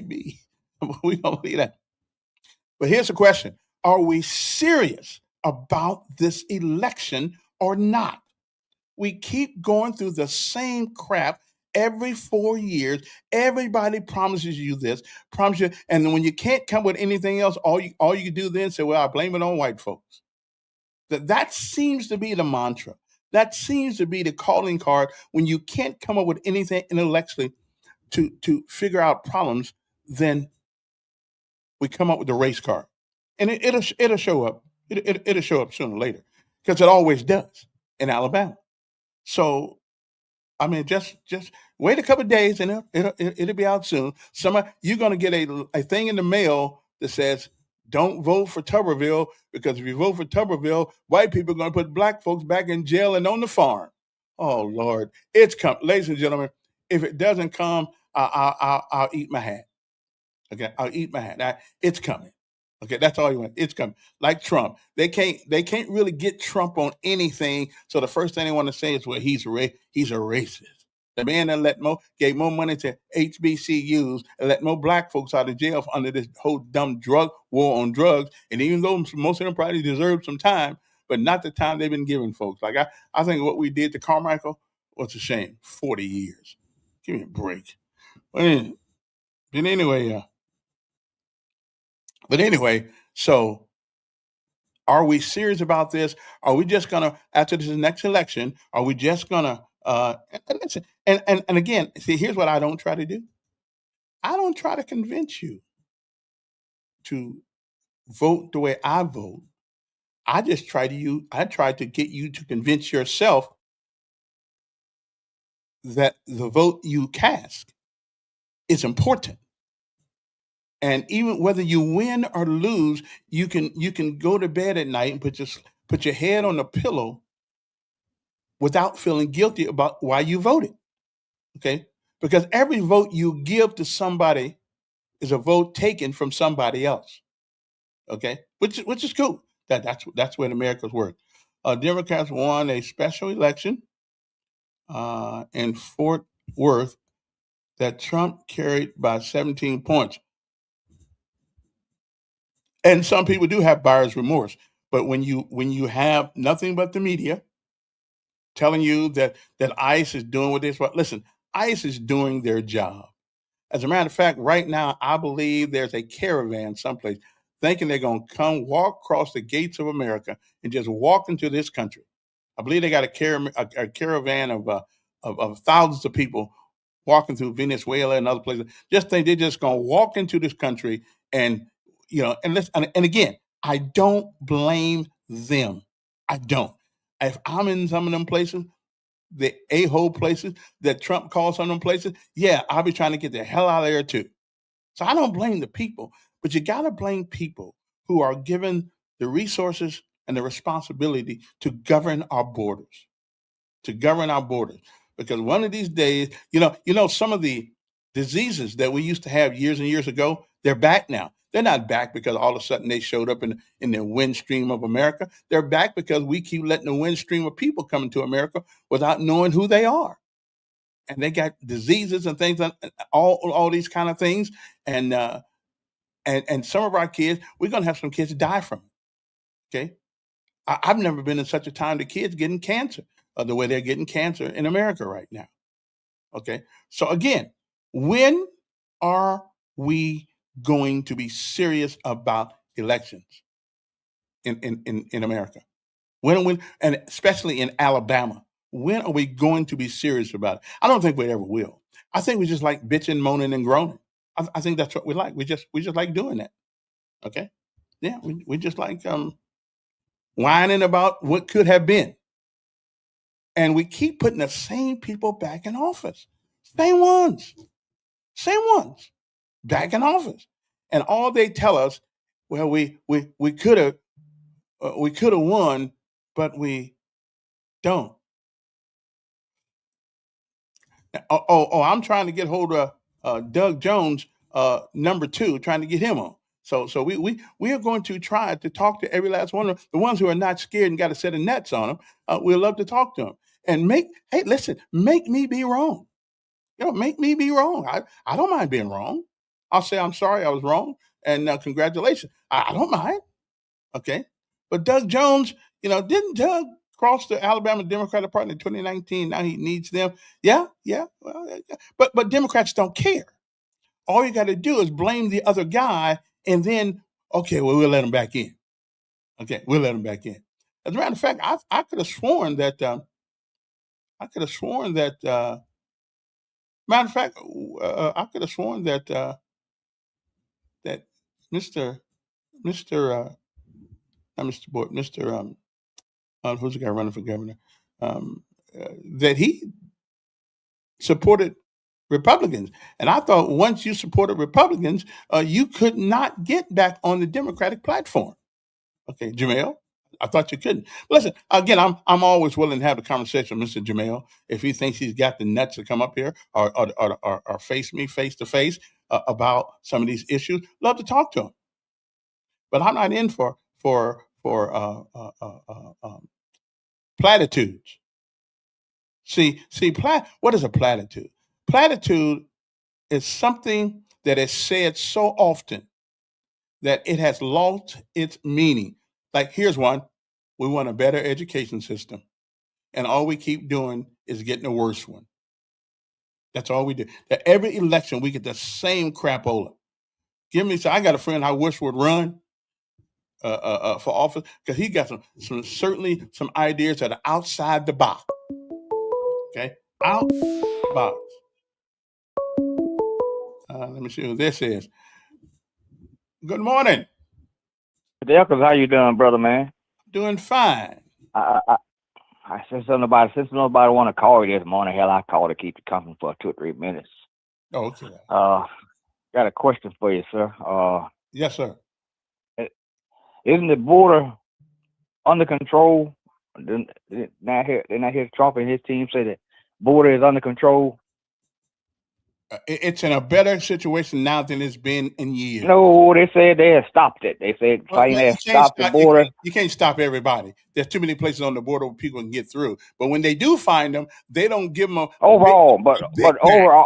be. We gonna leave that. But here's the question: are we serious about this election or not? We keep going through the same crap every 4 years. Everybody promises you this, promise you, and then when you can't come with anything else, all you do then say, "Well, I blame it on white folks." That seems to be the mantra. That seems to be the calling card when you can't come up with anything intellectually to figure out problems. Then we come up with the race card, and it'll show up. It'll show up sooner or later because it always does in Alabama. So I mean, just wait a couple of days and it'll be out soon. You're gonna get a thing in the mail that says, "Don't vote for Tuberville because if you vote for Tuberville, white people are gonna put black folks back in jail and on the farm." Oh Lord, it's come, ladies and gentlemen. If it doesn't come, I'll eat my hat. Okay, I'll eat my hat. It's coming. Okay, that's all you want. It's coming. Like Trump, they can't really get Trump on anything. So the first thing they want to say is, "Well, he's a racist." The man that gave more money to HBCUs and let more black folks out of jail under this whole dumb drug war on drugs. And even though most of them probably deserve some time, but not the time they've been giving folks. Like I think what we did to Carmichael was a shame. 40 years. Give me a break. But anyway, so are we serious about this? Are we just gonna after this next election? Are we just gonna and listen and again? See, here's what I don't try to do. I don't try to convince you to vote the way I vote. I try to get you to convince yourself that the vote you cast is important. And even whether you win or lose, you can go to bed at night and put your head on the pillow without feeling guilty about why you voted. Okay? Because every vote you give to somebody is a vote taken from somebody else. Okay? Which is cool. That's where America's work. Democrats won a special election in Fort Worth that Trump carried by 17 points. And some people do have buyer's remorse. But when you have nothing but the media telling you that ICE is doing what they're supposed, listen, ICE is doing their job. As a matter of fact, right now I believe there's a caravan someplace thinking they're going to come walk across the gates of America and just walk into this country. I believe they got a caravan of thousands of people walking through Venezuela and other places. Just think they're just going to walk into this country and and again, I don't blame them. I don't. If I'm in some of them places, the a-hole places that Trump calls some of them places, yeah, I'll be trying to get the hell out of there too. So I don't blame the people, but you got to blame people who are given the resources and the responsibility to govern our borders, to govern our borders. Because one of these days, some of the diseases that we used to have years and years ago, they're back now. They're not back because all of a sudden they showed up in the wind stream of America. They're back because we keep letting the wind stream of people come into America without knowing who they are. and they got diseases and things, all these kind of things, and some of our kids, we're gonna have some kids die from it. Okay, I've never been in such a time to kids getting cancer the way they're getting cancer in America right now. Okay, so again, when are we going to be serious about elections in America? When, and especially in Alabama, when are we going to be serious about it? I don't think we ever will. I think we just like bitching, moaning, and groaning. I think that's what we like. We just like doing that. Okay, yeah, we just like whining about what could have been, and we keep putting the same people back in office, same ones, back in office, and all they tell us, well, we could have won, but we don't. I'm trying to get hold of Doug Jones, number 2, trying to get him on. So we are going to try to talk to every last one of them, the ones who are not scared and got a set of nets on them. We'd love to talk to them and make me be wrong. Make me be wrong. I don't mind being wrong. I'll say I'm sorry I was wrong, and congratulations. I don't mind. Okay, but Doug Jones, didn't Doug cross the Alabama Democratic Party in 2019? Now he needs them. Yeah. Well, yeah. But Democrats don't care. All you got to do is blame the other guy, and then we'll let him back in. Okay, we'll let him back in. As a matter of fact, I could have sworn that. I could have sworn that. Matter of fact, I could have sworn that that Mister not Mr. Boyd, Mr. Who's the guy running for governor? That he supported Republicans, and I thought once you supported Republicans, you could not get back on the Democratic platform. Okay, Jamel, I thought you couldn't. Listen, again, I'm always willing to have a conversation with Mr. Jamel if he thinks he's got the nuts to come up here or face me face to face about some of these issues. Love to talk to him, but I'm not in for platitudes. See, what is a platitude? Platitude is something that is said so often that it has lost its meaning. Like, here's one: we want a better education system, and all we keep doing is getting a worse one. That's all we do. That every election we get the same crapola. I got a friend I wish would run for office because he got certainly some ideas that are outside the box. Okay, out the box. Let me see who this is. Good morning. Delkins, how you doing, brother, man? Doing fine. Since nobody want to call you this morning, hell, I called to keep the company for 2 or 3 minutes. Oh, okay. Got a question for you, sir. Yes, sir. Isn't the border under control? Didn't I hear Trump and his team say that border is under control? It's in a better situation now than it's been in years. No, they said they had stopped it. They said they had stopped the border. You can't stop everybody. There's too many places on the border where people can get through. But when they do find them, they don't give them overall. But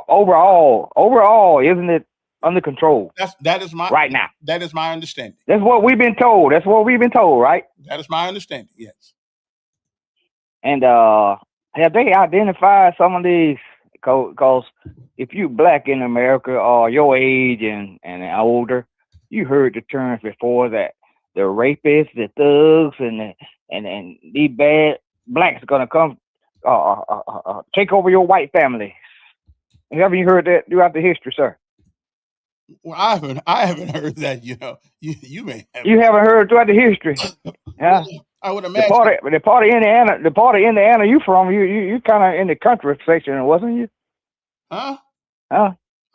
overall, isn't it under control? That is my right now. That is my understanding. That's what we've been told. Right? That is my understanding. Yes. And have they identified some of these? Because if you black in America or your age and older, you heard the terms before that the rapists, the thugs, and these bad blacks are gonna come take over your white family. Haven't you heard that throughout the history, sir? Well, I haven't heard that. You may have. You haven't heard throughout the history. Yeah. I would imagine the part of Indiana you from, you kind of in the country section, wasn't you? Huh?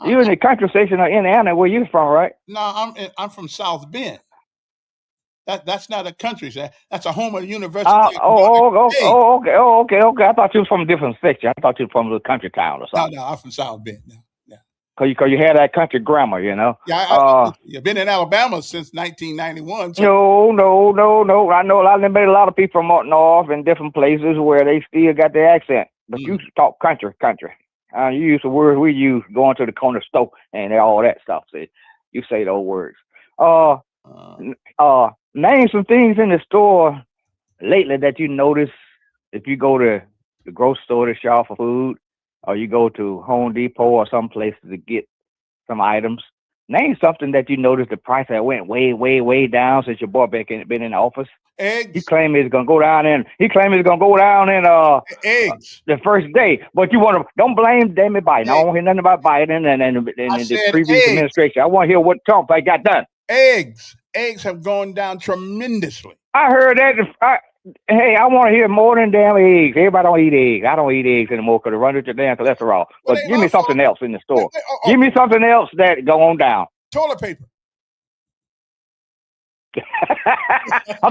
You in the country section of Indiana, where you from, right? No, I'm from South Bend. That's not a country. That's a home of the university. Okay. I thought you was from a different section. I thought you was from a country town or something. No, I'm from South Bend. Yeah. Cause you had that country grammar, Yeah, I've been in Alabama since 1991. So. No. I know a lot of people from up north and different places where they still got their accent, but you talk country. You use the words we use going to the corner store and all that stuff. See, you say those words. Uh, Uh, Name some things in the store lately that you notice if you go to the grocery store to shop for food, or you go to Home Depot or some place to get some items. Name something that you noticed the price that went way, way, way down since your boy been in the office. He eggs, claimed he's gonna go down in. He claimed he's gonna go down in eggs, the first day. But you want to don't blame Damon Biden. I eggs. don't hear nothing about Biden I and the said previous eggs, administration. I want to hear what Trump I got done. eggs, eggs have gone down tremendously. I heard that. Hey, I want to hear more than damn eggs. Everybody don't eat eggs. I don't eat eggs anymore because it runs your damn cholesterol. Well, But they give me also something else in the store. oh, Give me something else that go on down. toilet paper. I'm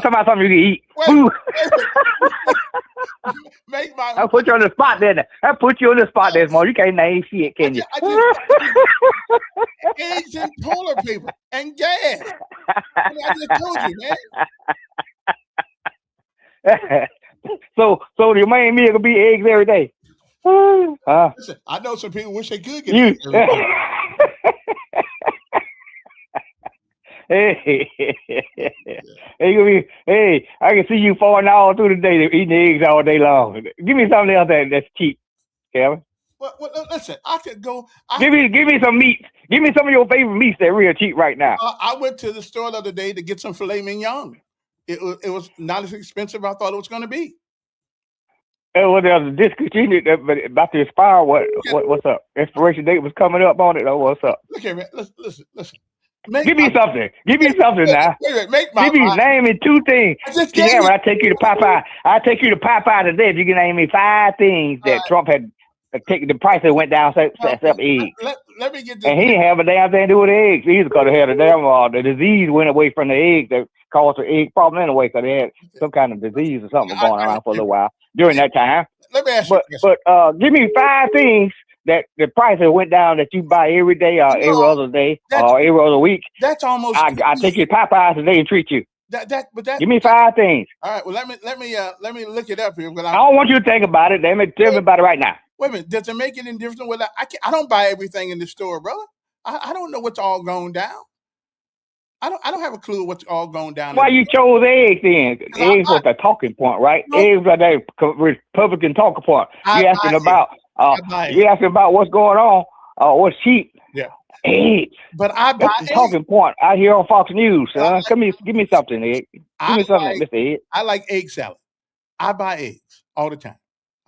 talking about something you can eat. Wait, make my. I'll put you on the spot there. I'll put you on the spot there, Small. You can't name shit, can you? Eggs and toilet paper and gas. I just told you, man. So your main meal could be eggs every day. Listen, I know some people wish they could get eggs every day. Hey, I can see you falling all through the day eating eggs all day long. Give me something else that's cheap, Kevin. Well, listen, I could go. Give me some meats. Give me some of your favorite meats that are real cheap right now. I went to the store the other day to get some filet mignon. It was not as expensive as I thought it was going to be. Well, there's a discontinued about to expire. What's up? Expiration date was coming up on it. Oh, what's up? Look here, man. Listen. Give me something. Give me something now. Wait, make my. Give me name me 2 things. I take you to Popeye. I take you to Popeye today if you can name me 5 things that Trump had taken. The price that went down except eggs. Let me get this. And he didn't have a damn thing to do with eggs either because they had a damn the disease went away from the eggs that caused the egg problem anyway because they had some kind of disease or something going around for a little while during that time. Let me ask you. But give me 5 things that the price that went down that you buy every day or every other day or every other week. That's almost. I take you to Popeyes today and treat you. Give me 5 things. All right. Well, let me look it up here. I don't want you to think about it. Tell me about it right now. Wait a minute. Does it make it any different whether I don't buy everything in the store, brother? I don't know what's all going down. I don't have a clue what's all going down. Why you chose eggs then? Eggs was the talking point, right? No. Eggs was the Republican talking point. You asking about what's going on, what's cheap. Yeah. Eggs. But I buy That's the talking point out here on Fox News. Give me something, Egg. Give me something, Mr. Ed. I like egg salad. I buy eggs all the time.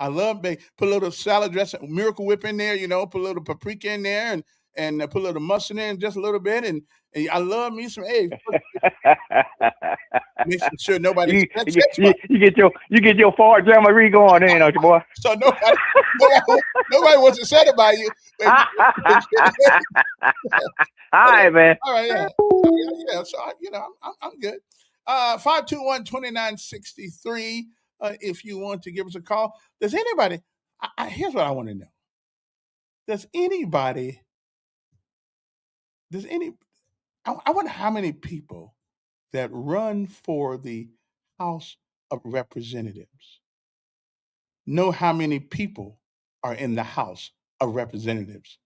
I love put a little salad dressing, Miracle Whip in there, put a little paprika in there and put a little mustard in just a little bit. And I love me some eggs. Making sure nobody you get your Fort Jamboree going in, don't you, boy? So nobody wants to say about you. All right, man. All right, yeah. So I'm good. 521-2963. If you want to give us a call, does anybody? Here's what I want to know. I wonder how many people that run for the House of Representatives know how many people are in the House of Representatives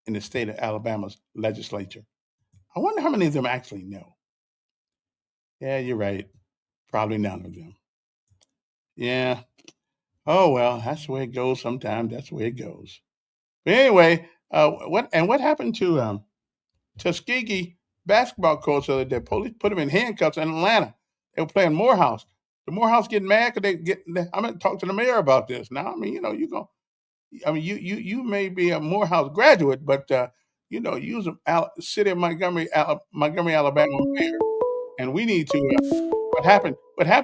in the state of Alabama's legislature. I wonder how many of them actually know. Yeah, you're right. Probably none of them. Yeah. Oh, well, that's the way it goes sometimes. That's the way it goes. But anyway, what happened to Tuskegee basketball coach the other day? Police put him in handcuffs in Atlanta. They were playing Morehouse. The Morehouse getting mad because I'm going to talk to the mayor about this. Now, you may be a Morehouse graduate, but you was a city of Montgomery, Alabama mayor, and we need to. What happened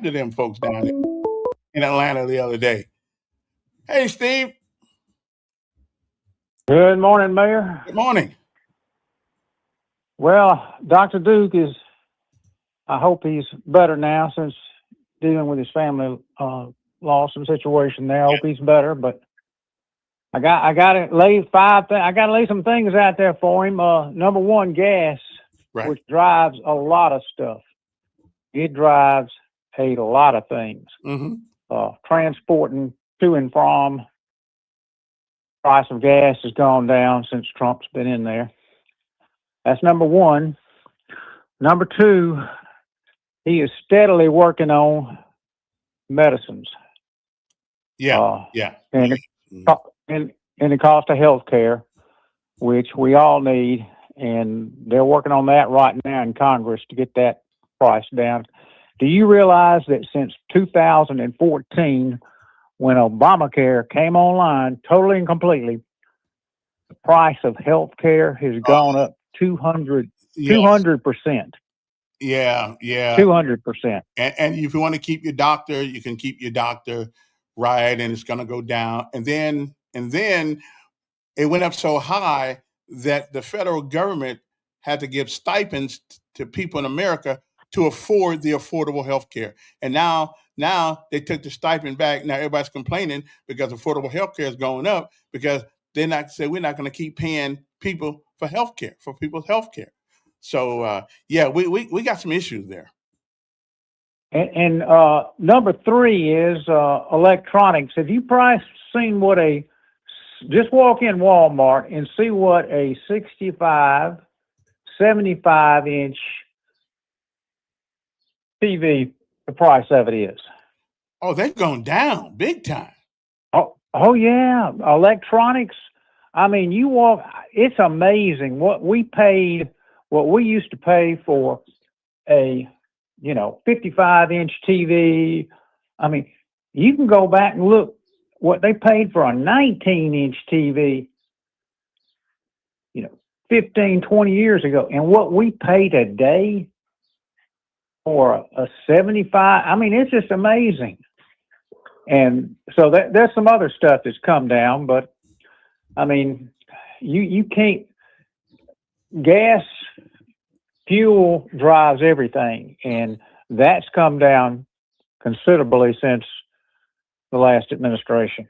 to them folks down there in Atlanta the other day? Hey, Steve. Good morning, Mayor. Good morning. Well, Dr. Duke I hope he's better now since dealing with his family loss and situation there. I hope he's better, but I got to lay some things out there for him. Number one, gas, right, which drives a lot of stuff. It drives a lot of things. Mm-hmm. Transporting to and from price of gas has gone down since Trump's been in there. That's number one. Number two, he is steadily working on medicines. Yeah, yeah. And the cost of health care, which we all need, and they're working on that right now in Congress to get that price down. Do you realize that since 2014, when Obamacare came online totally and completely, the price of health care has gone up 200%. Yeah, yeah. 200%. And if you want to keep your doctor, you can keep your doctor, right? And it's going to go down. And then it went up so high that the federal government had to give stipends to people in America to afford the affordable health care. And now they took the stipend back. Now everybody's complaining because affordable health care is going up because they're not say we're not going to keep paying people for health care, for people's health care. So yeah, we got some issues there. And number three is electronics. Have you seen what just walk in Walmart and see what a 65, 75-inch TV, the price of it is? Oh, they've gone down big time. Oh yeah, electronics. I mean, it's amazing what we used to pay for a 55-inch TV. I mean, you can go back and look what they paid for a 19-inch TV, 15, 20 years ago, and what we pay today for a 75. I mean, it's just amazing. And so there's some other stuff that's come down, but I mean, you can't. Gas, fuel drives everything, and that's come down considerably since the last administration.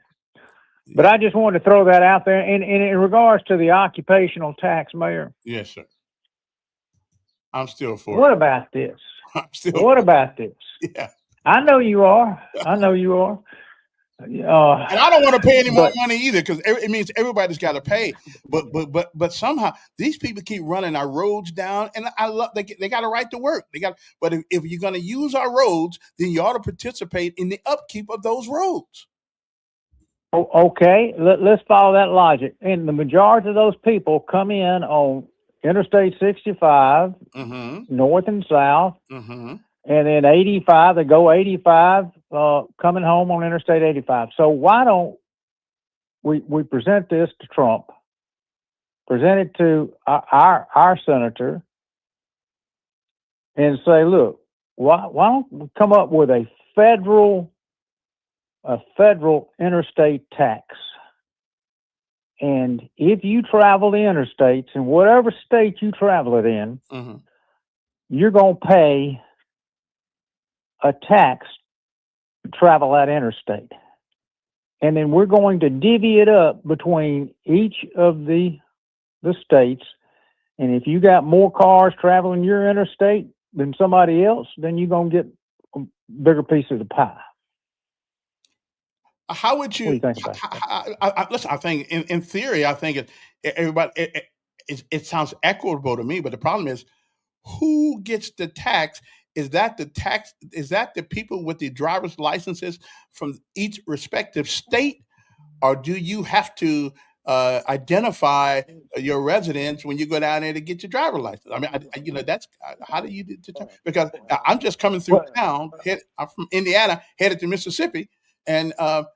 But I just wanted to throw that out there. And in regards to the occupational tax, Mayor. Yes, sir. I'm still for What it. about this? What about this? Yeah. I know you are. And I don't want to pay any more money either because it means everybody's got to pay. But somehow these people keep running our roads down, and I love they got a right to work. But if you're going to use our roads, then you ought to participate in the upkeep of those roads. Okay, let's follow that logic. And the majority of those people come in on Interstate 65, north and south, and then 85. They go 85, coming home on Interstate 85. So why don't we present this to Trump, present it to our senator, and say, look, why don't we come up with a federal interstate tax? And if you travel the interstates, in whatever state you travel it in, you're going to pay a tax to travel that interstate. And then we're going to divvy it up between each of the states. And if you got more cars traveling your interstate than somebody else, then you're going to get a bigger piece of the pie. How would you? What do you think about that? Listen, I think in theory, I think it sounds equitable to me. But the problem is, who gets the tax? Is that the tax? Is that the people with the driver's licenses from each respective state, or do you have to identify your residence when you go down there to get your driver's license? I mean, that's how do you determine? Because I'm just coming through town. I'm from Indiana, headed to Mississippi, and I'm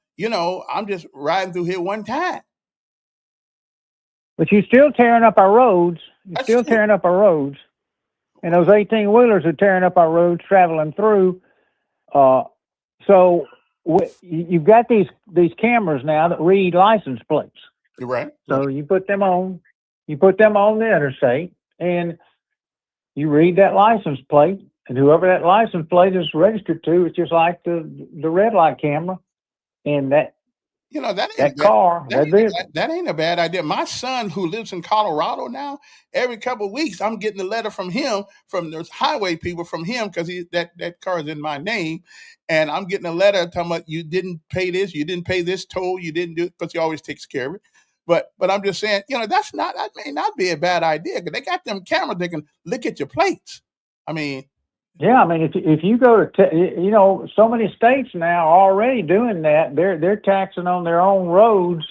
just riding through here one time. But you're still tearing up our roads. Tearing up our roads. And those 18-wheelers are tearing up our roads traveling through. So you've got these cameras now that read license plates. You're right. So you put them on the interstate, and you read that license plate, and whoever that license plate is registered to, it's just like the red light camera. And that ain't a bad idea. My son, who lives in Colorado now, every couple of weeks I'm getting a letter from him, from those highway people, from him, because that car is in my name, and I'm getting a letter talking about you didn't pay this, you didn't pay this toll, you didn't do it, because he always takes care of it. But I'm just saying, that may not be a bad idea because they got them cameras they can look at your plates. I mean, Yeah, I mean, if you go to so many states now are already doing that. They're taxing on their own roads.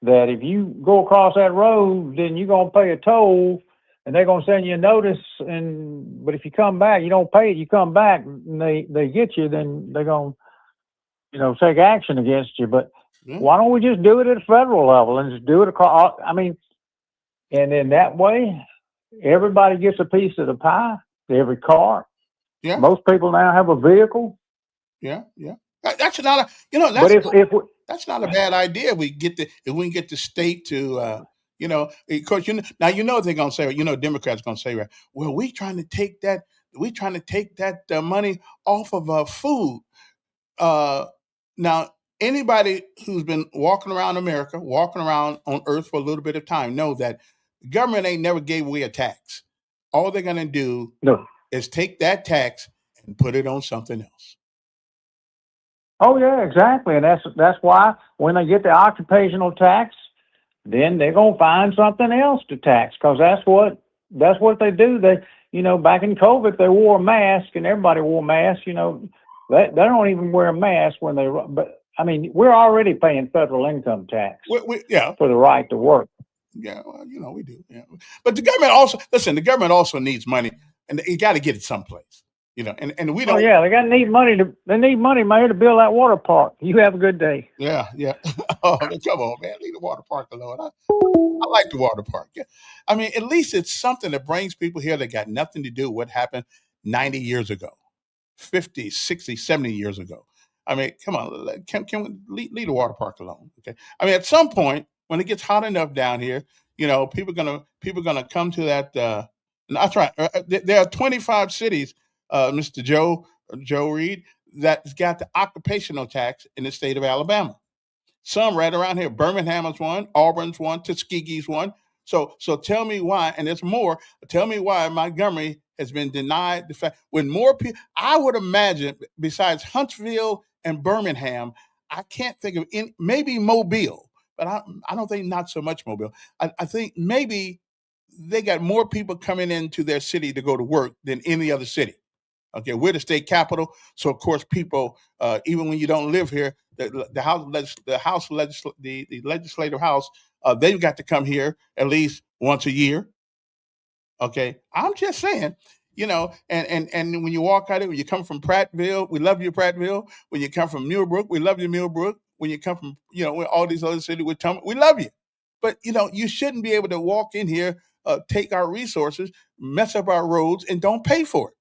That if you go across that road, then you're gonna pay a toll, and they're gonna send you a notice. But if you come back, you don't pay it. You come back, and they get you. Then they're gonna take action against you. But yeah, why don't we just do it at a federal level and just do it across? I mean, and in that way, everybody gets a piece of the pie. Every car. yeah, Most people now have a vehicle. yeah, yeah. That's not a But if that's not a bad idea. If we can get the state to of course now they're gonna say Democrats gonna say, right, well, we trying to take that money off of food. Uh, Now, anybody who's been walking around America, walking around on Earth for a little bit of time, know that the government ain't never gave away a tax. All they're gonna do no, is take that tax and put it on something else. oh yeah, exactly, and that's why when they get the occupational tax, then they're gonna find something else to tax because that's what they do. They back in COVID they wore a mask and everybody wore a mask. They don't even wear a mask when they. But I mean, we're already paying federal income tax Yeah, for the right to work. yeah, well, we do. Yeah, but the government also listen. The government also needs money, and you got to get it someplace. And we Oh don't. yeah, they need money, Mayor, to build that water park. You have a good day. Yeah, yeah. Oh, come on, man, leave the water park alone. I like the water park. Yeah. I mean, at least it's something that brings people here that got nothing to do with what happened 90 years ago, 50, 60, 70 years ago. I mean, come on, can we leave the water park alone? Okay. I mean, at some point, when it gets hot enough down here, people gonna come to that. And that's right. There are 25 cities, Mr. Joe Reed, that's got the occupational tax in the state of Alabama. Some right around here. Birmingham is one, Auburn's one, Tuskegee's one. So tell me why, and there's more. Tell me why Montgomery has been denied the fact when more people. I would imagine besides Huntsville and Birmingham, I can't think of any. Maybe Mobile, but I don't think not so much Mobile. I think maybe they got more people coming into their city to go to work than any other city. Okay, we're the state capital, so of course, people, even when you don't live here, the legislative house, they've got to come here at least once a year. Okay, I'm just saying, and when you walk out of when you come from Prattville, we love you, Prattville. When you come from Millbrook, we love you, Millbrook. When you come from, all these other cities, we love you. But you shouldn't be able to walk in here, take our resources, mess up our roads, and don't pay for it.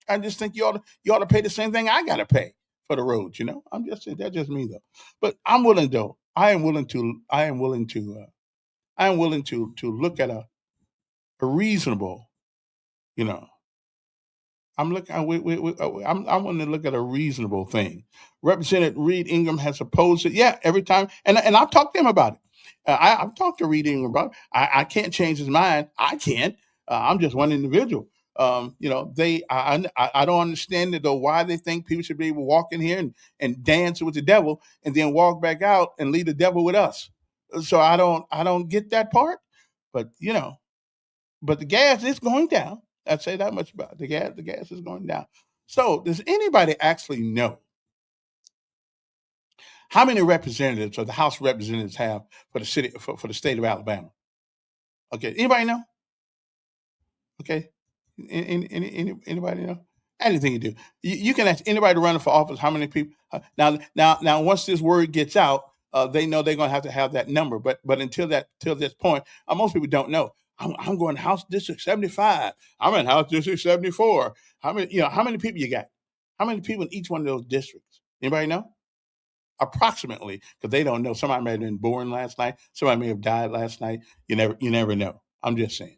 I just think you ought to pay the same thing I got to pay for the roads. I'm just that's just me though. But I'm willing though. I am willing to look at a reasonable. You know, I'm looking. I'm willing to look at a reasonable thing. Representative Reed Ingram has opposed it. Yeah, every time, and I've talked to him about it. I've talked to Reed Ingram about it. I can't change his mind. I can't. I'm just one individual. I don't understand it though why they think people should be able to walk in here and dance with the devil and then walk back out and leave the devil with us. So I don't get that part. But but the gas is going down. I'd say that much about it. The gas is going down. So does anybody actually know how many representatives or the House of Representatives have for the city for the state of Alabama? Okay, anybody know? Okay, anybody know? Anything you do, you can ask anybody running for office how many people. Now, once this word gets out, they know they're going to have that number. But till this point, most people don't know. I'm going to House District 75. I'm in House District 74. How many people you got? How many people in each one of those districts? Anybody know? Approximately, because they don't know. Somebody may have been born last night. Somebody may have died last night. You never know. I'm just saying.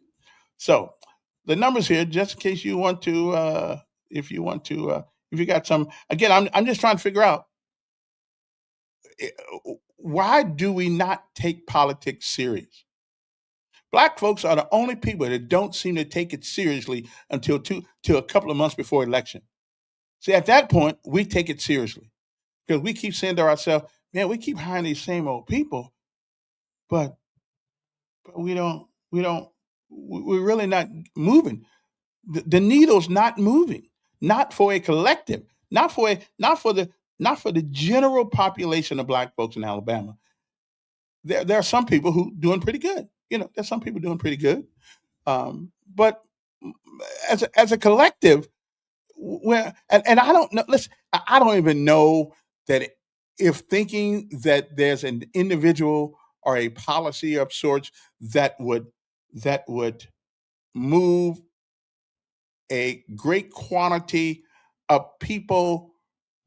So the numbers here, just in case you want to, if you got some. Again, I'm just trying to figure out eh, why do we not take politics serious? Black folks are the only people that don't seem to take it seriously till a couple of months before election. See, at that point, we take it seriously because we keep saying to ourselves, "Man, we keep hiring these same old people, but but we're really not moving. The needle's not moving, not for a collective, not for the general population of black folks in Alabama. There are some people who doing pretty good. There's some people doing pretty good. But as a collective, and I don't know. Listen, I don't even know that if thinking that there's an individual or a policy of sorts that would move a great quantity of people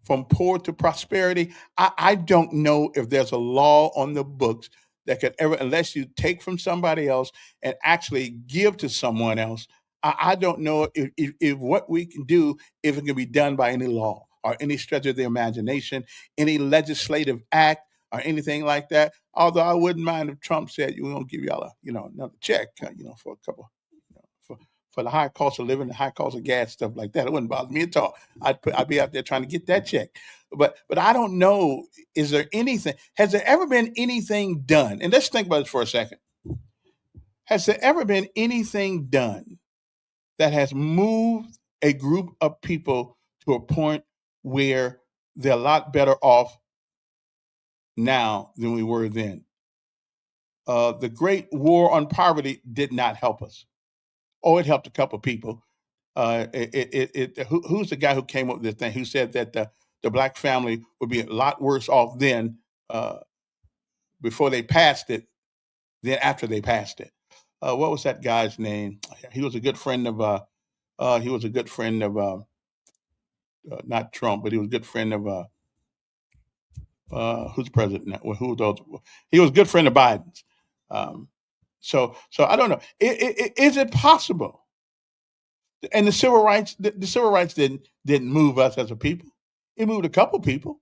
from poor to prosperity. I don't know if there's a law on the books that could ever, unless you take from somebody else and actually give to someone else. I don't know if what we can do, if it can be done by any law or any stretch of the imagination, any legislative act or anything like that. Although I wouldn't mind if Trump said, "We're going to give y'all another check, for a couple, for the high cost of living, the high cost of gas, stuff like that." It wouldn't bother me at all. I'd be out there trying to get that check. But I don't know. Is there anything? Has there ever been anything done? And let's think about this for a second. Has there ever been anything done that has moved a group of people to a point where they're a lot better off now than we were then? The Great War on Poverty did not help us. Oh, it helped a couple of people. Who's the guy who came up with this thing? Who said that the black family would be a lot worse off then, before they passed it, than after they passed it? What was that guy's name? He was a good friend of. He was a good friend of not Trump, but he was a good friend of who's president now? Well, who those? He was a good friend of Biden's. Um, so I don't know. Is it possible? And the civil rights didn't move us as a people. It moved a couple people.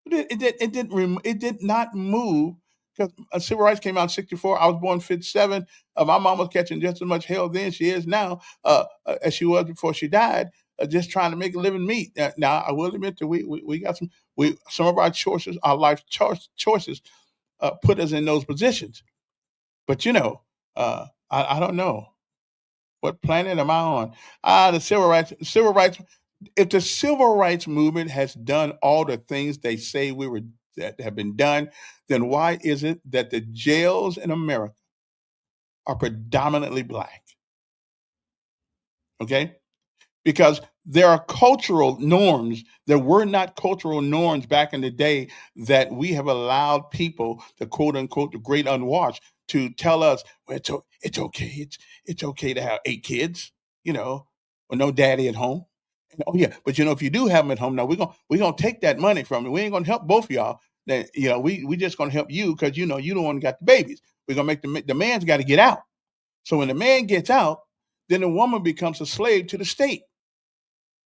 It did not move, because civil rights came out in '64. I was born '57. My mom was catching just as much hell then she is now, as she was before she died, just trying to make a living meet. Now I will admit that we got some of our choices, our life choices, put us in those positions. But I don't know. What planet am I on? The civil rights. If the civil rights movement has done all the things they say that have been done, then why is it that the jails in America are predominantly black? Okay, because there are cultural norms that were not cultural norms back in the day, that we have allowed people, the quote unquote the great unwashed, to tell us, well, it's okay, it's okay to have 8 kids, with no daddy at home. And, oh yeah, but if you do have them at home, now we're gonna take that money from you. We ain't gonna help both of y'all. Then we just gonna help you because you the one who got the babies. We're gonna make the man's got to get out. So when the man gets out, then the woman becomes a slave to the state.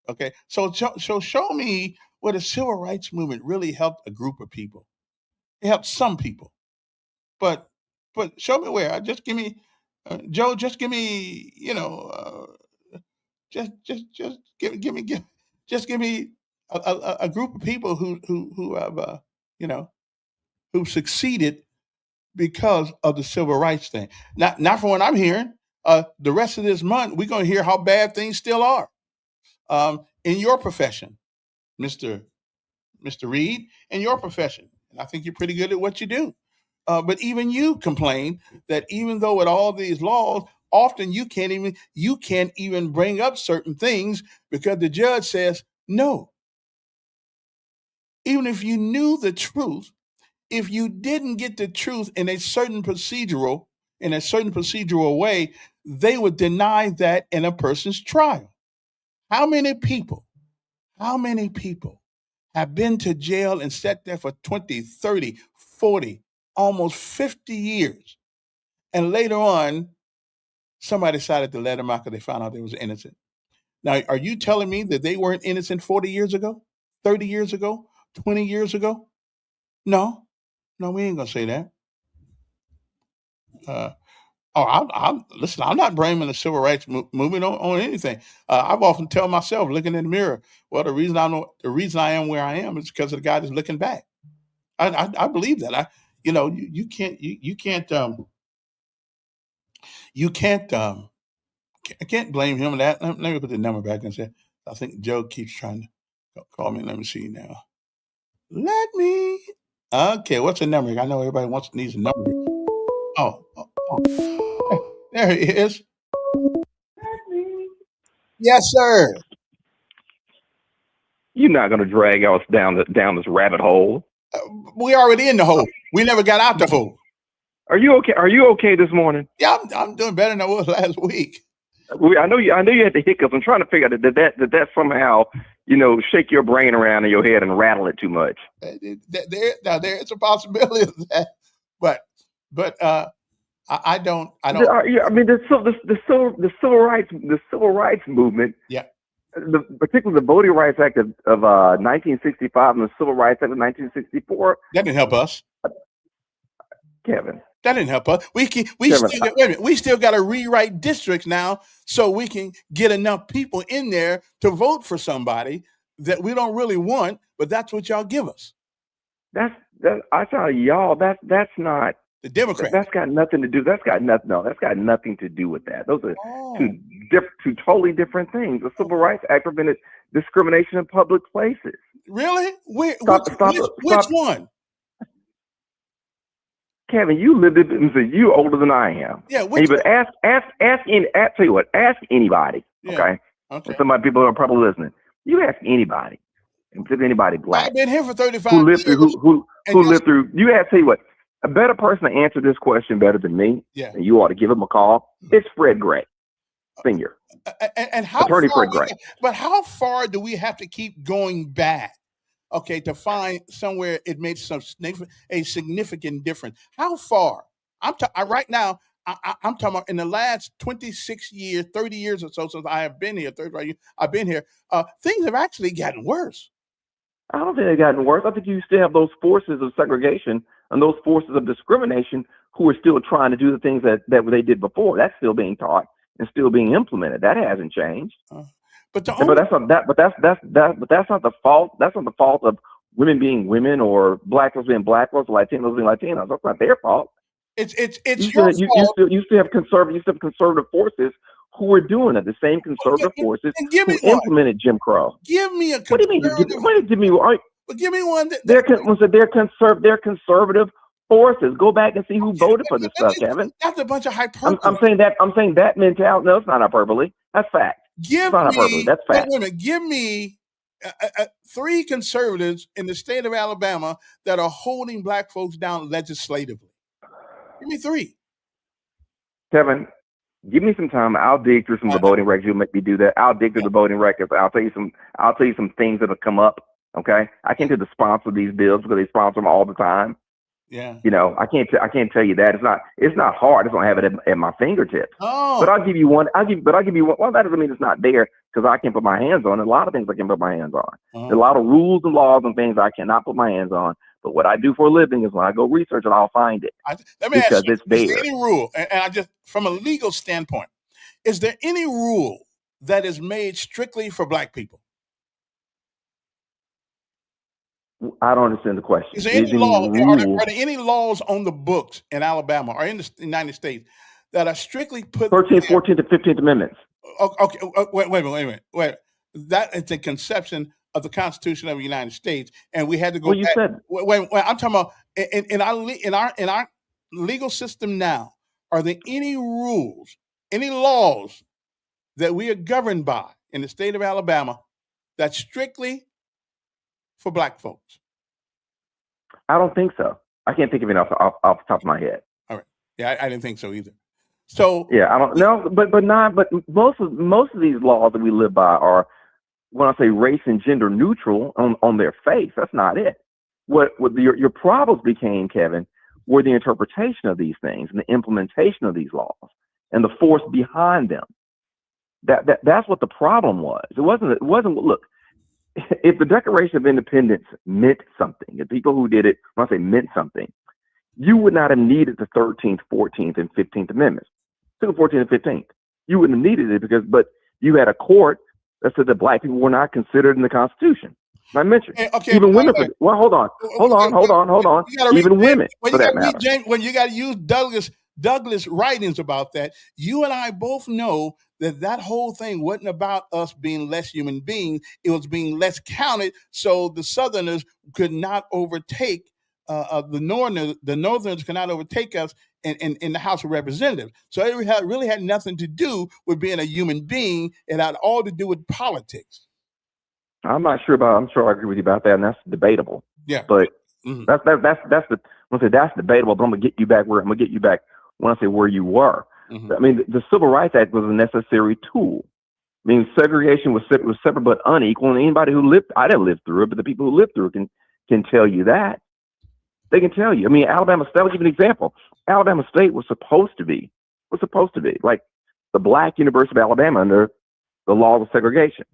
Okay, so show me where the civil rights movement really helped a group of people. It helped some people, but show me where. Just give me, Joe. Just give me, just give me a group of people who have you know who succeeded because of the civil rights thing. Not from what I'm hearing. The rest of this month, we're going to hear how bad things still are, in your profession, Mister Reed, in your profession. And I think you're pretty good at what you do. But even you complain that even though with all these laws, often you can't even bring up certain things because the judge says no. Even if you knew the truth, if you didn't get the truth in a certain procedural way, they would deny that in a person's trial. How many people? How many people have been to jail and sat there for 20, 30, 40, almost 50 years? And later on, somebody decided to let them out because they found out they was innocent. Now, are you telling me that they weren't innocent 40 years ago, 30 years ago, 20 years ago? No, no, we ain't going to say that. Uh, listen. I'm not blaming the civil rights movement on anything. I've often tell myself, looking in the mirror, well, the reason I am where I am is because of the guy that's looking back. I believe that. You can't You can't. I can't blame him for that. Let me put the number back and say. I think Joe keeps trying to call me. Let me see now. Let me. Okay, what's the number? I know everybody needs a number. There he is. Yes, sir. You're not going to drag us down this rabbit hole. We already in the hole. We never got out the hole. Are you okay? Are you okay this morning? Yeah, I'm doing better than I was last week. I know you had the hiccups. I'm trying to figure out did that somehow shake your brain around in your head and rattle it too much. There's a possibility of that, but I don't. I mean, the civil rights movement. Yeah. Particularly the Voting Rights Act of 1965 and the Civil Rights Act of 1964. That didn't help us, Kevin. That didn't help us. We still got to rewrite districts now so we can get enough people in there to vote for somebody that we don't really want, but that's what y'all give us. I tell y'all that's not the Democrats. That's got nothing to do. That's got nothing to do with that. Those are two totally different things. The Civil Rights Act prevented discrimination in public places. Really? Which one? Kevin, you lived it, and you older than I am. Yeah. But tell you what, ask anybody. Yeah. Okay. Some of my people are probably listening. You ask anybody, and particularly anybody black. I've been here for 35 who lived years. Who lived through. You ask. Tell you what, a better person to answer this question better than me. Yeah. And you ought to give him a call. It's Fred Gray, Senior. And how Attorney Fred Gray. But how far do we have to keep going back? Okay, to find somewhere it made a significant difference. How far? Right now, I'm talking about in the last 26 years, 30 years or so since I have been here, 35 years I've been here, things have actually gotten worse. I don't think they've gotten worse. I think you still have those forces of segregation and those forces of discrimination who are still trying to do the things that they did before. That's still being taught and still being implemented. That hasn't changed. But that's not the fault. That's not the fault of women being women or black folks being black folks, Latinos being Latinos. That's not their fault. It's your fault. You still have conservative forces who are doing it. The same conservative forces who implemented Jim Crow. Give me a. What do you mean? Give me one. Give me one. They're conservative forces. Go back and see who voted for this stuff, Kevin. That's a bunch of hyperbole. I'm saying that mentality. No, it's not hyperbole. That's fact. That's fact. Wait a minute. Give me 3 conservatives in the state of Alabama that are holding black folks down legislatively. Give me 3. Kevin, give me some time. I'll dig through some of the voting records. You'll make me do that. I'll dig through the voting records. I'll tell you some things that have come up. Okay, I can't do the sponsor of these bills because they sponsor them all the time. Yeah. I can't tell you that. It's not hard. I just don't have it at my fingertips. Oh. But I'll give you one. I'll give you one. Well, that doesn't mean it's not there because I can put my hands on it. A lot of things I can put my hands on. There's a lot of rules and laws and things I cannot put my hands on. But what I do for a living is when I go research it, I'll find it. Let me ask you, it's there. Is there any rule, and from a legal standpoint, is there any rule that is made strictly for black people? I don't understand the question. Is there any law? Are there any laws on the books in Alabama or in the United States that are strictly put 13th, 14th, and 15th Amendments? Okay, wait a minute. That is the conception of the Constitution of the United States, and we had to go. Well, you back. said. Wait, I'm talking about in our legal system now. Are there any rules, any laws that we are governed by in the state of Alabama that's strictly for black folks? I don't think so. I can't think of it off the top of my head. All right. Yeah, I didn't think so either. So yeah, I don't know, but most of these laws that we live by are, when I say race and gender neutral on their face. That's not it. What your problems became, Kevin, were the interpretation of these things and the implementation of these laws and the force behind them. That's what the problem was. It wasn't. Look, if the Declaration of Independence meant something, the people who did it, when I say meant something, you would not have needed the 13th, 14th, and 15th Amendments. 14th and 15th. You wouldn't have needed it but you had a court that said that black people were not considered in the Constitution. I mentioned even women. Well, hold on. Even women, for that matter. When you got to use Douglas Douglas' writings about that, you and I both know that whole thing wasn't about us being less human beings. It was being less counted, so the Southerners could not overtake the Northerners. The Northerners could not overtake us in the House of Representatives. So it really had nothing to do with being a human being. It had all to do with politics. I'm not sure about. I'm sure I agree with you about that, and that's debatable. Yeah, But mm-hmm. that's the. When I say that's debatable, but I'm gonna get you back where I'm gonna get you back when I say where you were. Mm-hmm. I mean, the Civil Rights Act was a necessary tool. I mean, segregation was separate but unequal, and anybody who lived, I didn't live through it, but the people who lived through it can tell you that. They can tell you. I mean, Alabama State. I'll give you an example. Alabama State was supposed to be like the Black University of Alabama under the laws of segregation.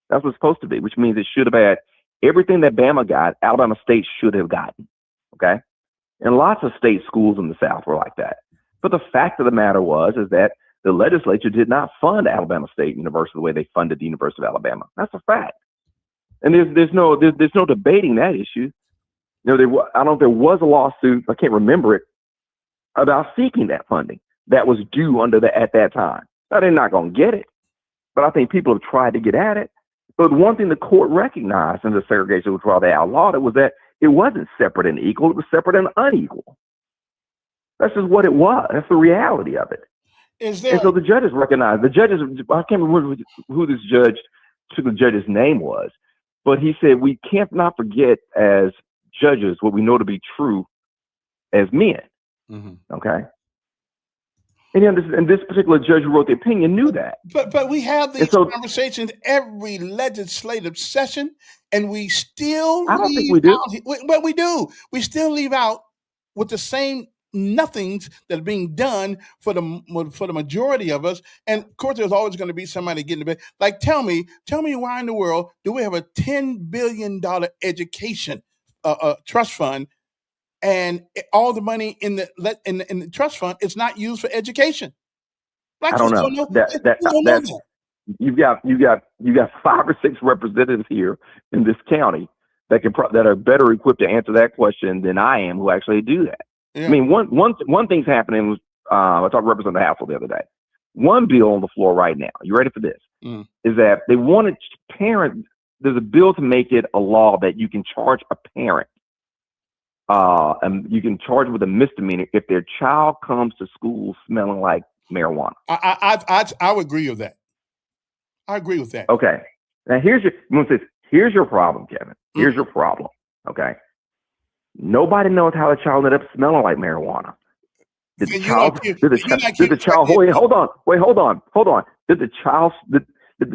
That's what it's supposed to be, which means it should have had everything that Bama got, Alabama State should have gotten. Okay? And lots of state schools in the South were like that. But the fact of the matter is that the legislature did not fund Alabama State University the way they funded the University of Alabama. That's a fact. And there's no debating that issue. I don't know if there was a lawsuit, I can't remember it, about seeking that funding that was due at that time. Now, they're not going to get it, but I think people have tried to get at it. But one thing the court recognized in the segregation trial they outlawed it was that it wasn't separate and equal. It was separate and unequal. That's just what it was. That's the reality of it. And so the judges recognized. I can't remember who this judge, who the judge's name was, but he said, we can't not forget as judges what we know to be true as men. Mm-hmm. Okay? And this particular judge who wrote the opinion knew that. But we have these conversations every legislative session, and we still I don't think we do. But we do. We still leave out with the same nothings that are being done for the majority of us. And of course, there's always going to be somebody getting to bed. Like, tell me why in the world do we have a $10 billion education trust fund? And all the money in the trust fund is not used for education. I don't know. You've got 5 or 6 representatives here in this county that are better equipped to answer that question than I am, who actually do that. Yeah. I mean, one thing's happening. I talked to Representative Hassel the other day. One bill on the floor right now. You ready for this? Is that they wanted parents? There's a bill to make it a law that you can charge a parent. And you can charge with a misdemeanor if their child comes to school smelling like marijuana. I would agree with that. I agree with that. Okay. Now here's your problem, Kevin. Here's your problem. Okay. Nobody knows how the child ended up smelling like marijuana. Did the child? Wait, hold on. Did the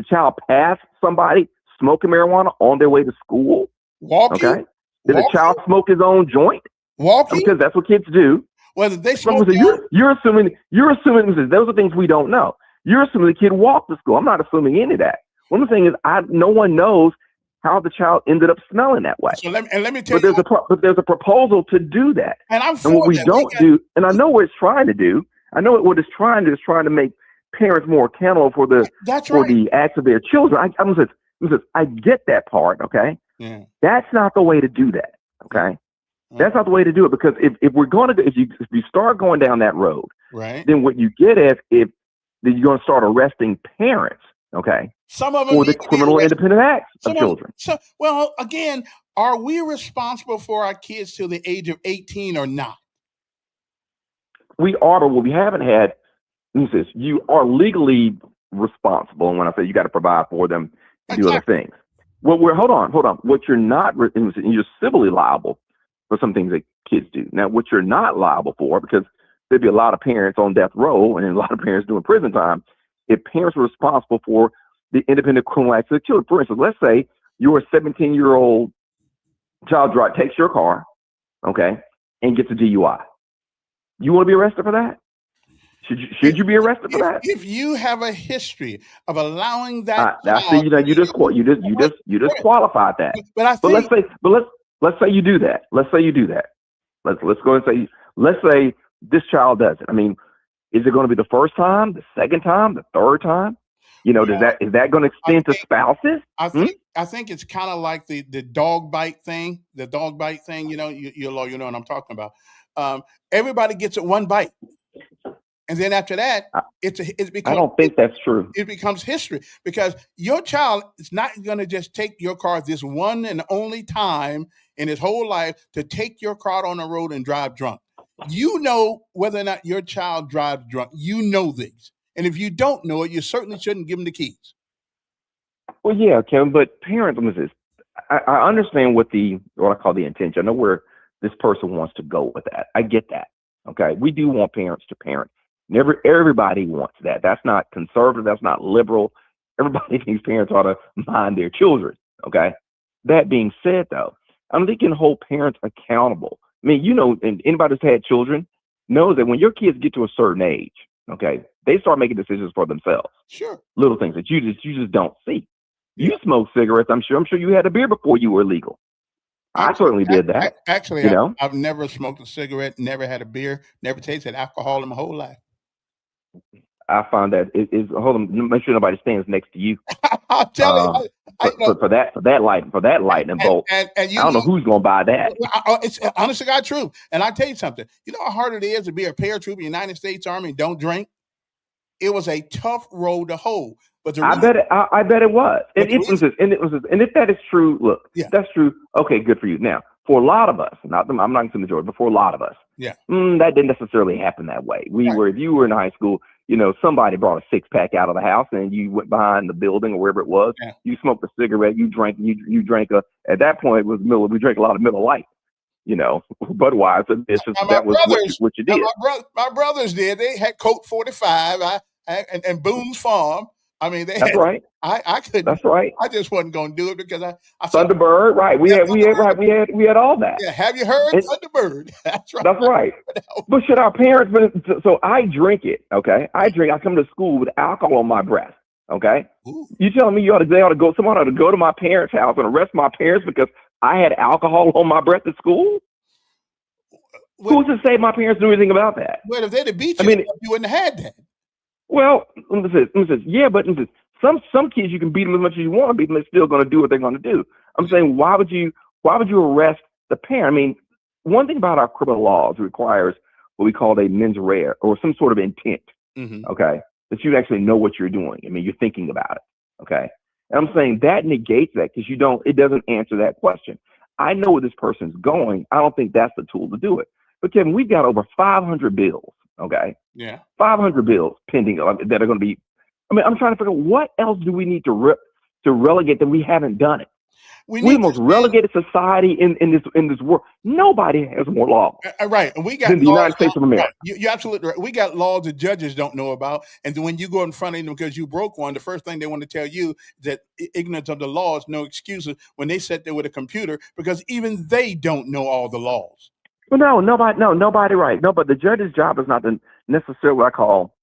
child pass somebody smoking marijuana on their way to school? Walking. Okay. Did the child smoke his own joint? Walking? Because that's what kids do. Whether they smoke. You're assuming those are things we don't know. You're assuming the kid walked to school. I'm not assuming any of that. What I'm saying is no one knows how the child ended up smelling that way. So let me tell you. But there's a proposal to do that. And what we don't do, and I know what it's trying to do. I know what it's trying to do is trying to make parents more accountable for the acts of their children. I get that part. Okay. Yeah. That's not the way to do that. Okay. That's not the way to do it, because if you start going down that road, right, then what you get is if you're going to start arresting parents, okay, some of them for the criminal independent acts of children. So, well, again, are we responsible for our kids till the age of 18 or not? We are, but what we haven't had. You are legally responsible, and when I say you got to provide for them and do other things. Well, hold on. What you're not, you're civilly liable for some things that kids do. Now, what you're not liable for, because there'd be a lot of parents on death row and a lot of parents doing prison time, if parents were responsible for the independent criminal acts of the children. For instance, let's say you're a 17-year-old child takes your car, okay, and gets a DUI. You want to be arrested for that? Should you be arrested for that? If you have a history of allowing that, you just qualified that. Let's say you do that. Let's go and say, let's say this child does it. I mean, is it going to be the first time, the second time, the third time? Is that going to extend to spouses? I think it's kind of like the dog bite thing. The dog bite thing. You're a lawyer, you know what I'm talking about. Everybody gets it one bite. And then after that, I, it I becomes don't think that's true. it becomes history, because your child is not going to just take your car this one and only time in his whole life to take your car on the road and drive drunk. You know whether or not your child drives drunk. You know these. And if you don't know it, you certainly shouldn't give them the keys. Well, yeah, Kevin, but parents, listen, I understand what I call the intention. I know where this person wants to go with that. I get that. Okay, we do want parents to parent. Never everybody wants that. That's not conservative. That's not liberal. Everybody thinks parents ought to mind their children. Okay. That being said, though, I don't think you can hold parents accountable. I mean, and anybody that's had children knows that when your kids get to a certain age, okay, they start making decisions for themselves. Sure. Little things that you just don't see. Yeah. You smoke cigarettes. I'm sure you had a beer before you were legal. I certainly did that. Actually, I've never smoked a cigarette, never had a beer, never tasted alcohol in my whole life. I find that is hold on, make sure nobody stands next to you. I'll tell you, for that lightning bolt. And I don't know who's gonna buy that. It's honest to God true. And I tell you something. You know how hard it is to be a paratrooper in the United States Army and don't drink? It was a tough road to hold. But I bet it was. And if that is true, look, that's true. Okay, good for you. Now, for a lot of us, I'm not going to say the majority, but for a lot of us, that didn't necessarily happen that way. If you were in high school, somebody brought a 6-pack out of the house and you went behind the building or wherever it was. Yeah. You smoked a cigarette, you drank at that point it was we drank a lot of Miller Lite. Budweiser. That was what you did. My brothers did. They had Colt 45 and Boone's Farm. I mean, that's right. I couldn't. That's right. I just wasn't going to do it because I Thunderbird. Right. We had all that. Yeah. Have you heard Thunderbird? That's right. That's right. But should our parents? So I drink it. Okay. I come to school with alcohol on my breath. Okay. Ooh. You telling me someone ought to go to my parents' house and arrest my parents because I had alcohol on my breath at school? Who's to say my parents knew anything about that? Well, if they'd have beat you, you wouldn't have had that. Well, some kids you can beat them as much as you want to beat them, they're still going to do what they're going to do. I'm saying, why would you arrest the parent? I mean, one thing about our criminal laws requires what we call a mens rea or some sort of intent. Mm-hmm. Okay, that you actually know what you're doing. I mean, you're thinking about it. Okay, and I'm saying that negates that because it doesn't answer that question. I know where this person's going. I don't think that's the tool to do it. But Kevin, we've got over 500 bills. Okay. Yeah. 500 bills pending that are going to be. I mean, I'm trying to figure out what else do we need to relegate that we haven't done it. We're the most relegated society in this world. Nobody has more law. Right, and we got than the United States of America. You're absolutely right. We got laws that judges don't know about, and then when you go in front of them because you broke one, the first thing they want to tell you that ignorance of the law is no excuses when they sit there with a computer because even they don't know all the laws. Well, nobody, right? No, but the judge's job is not to necessarily what I call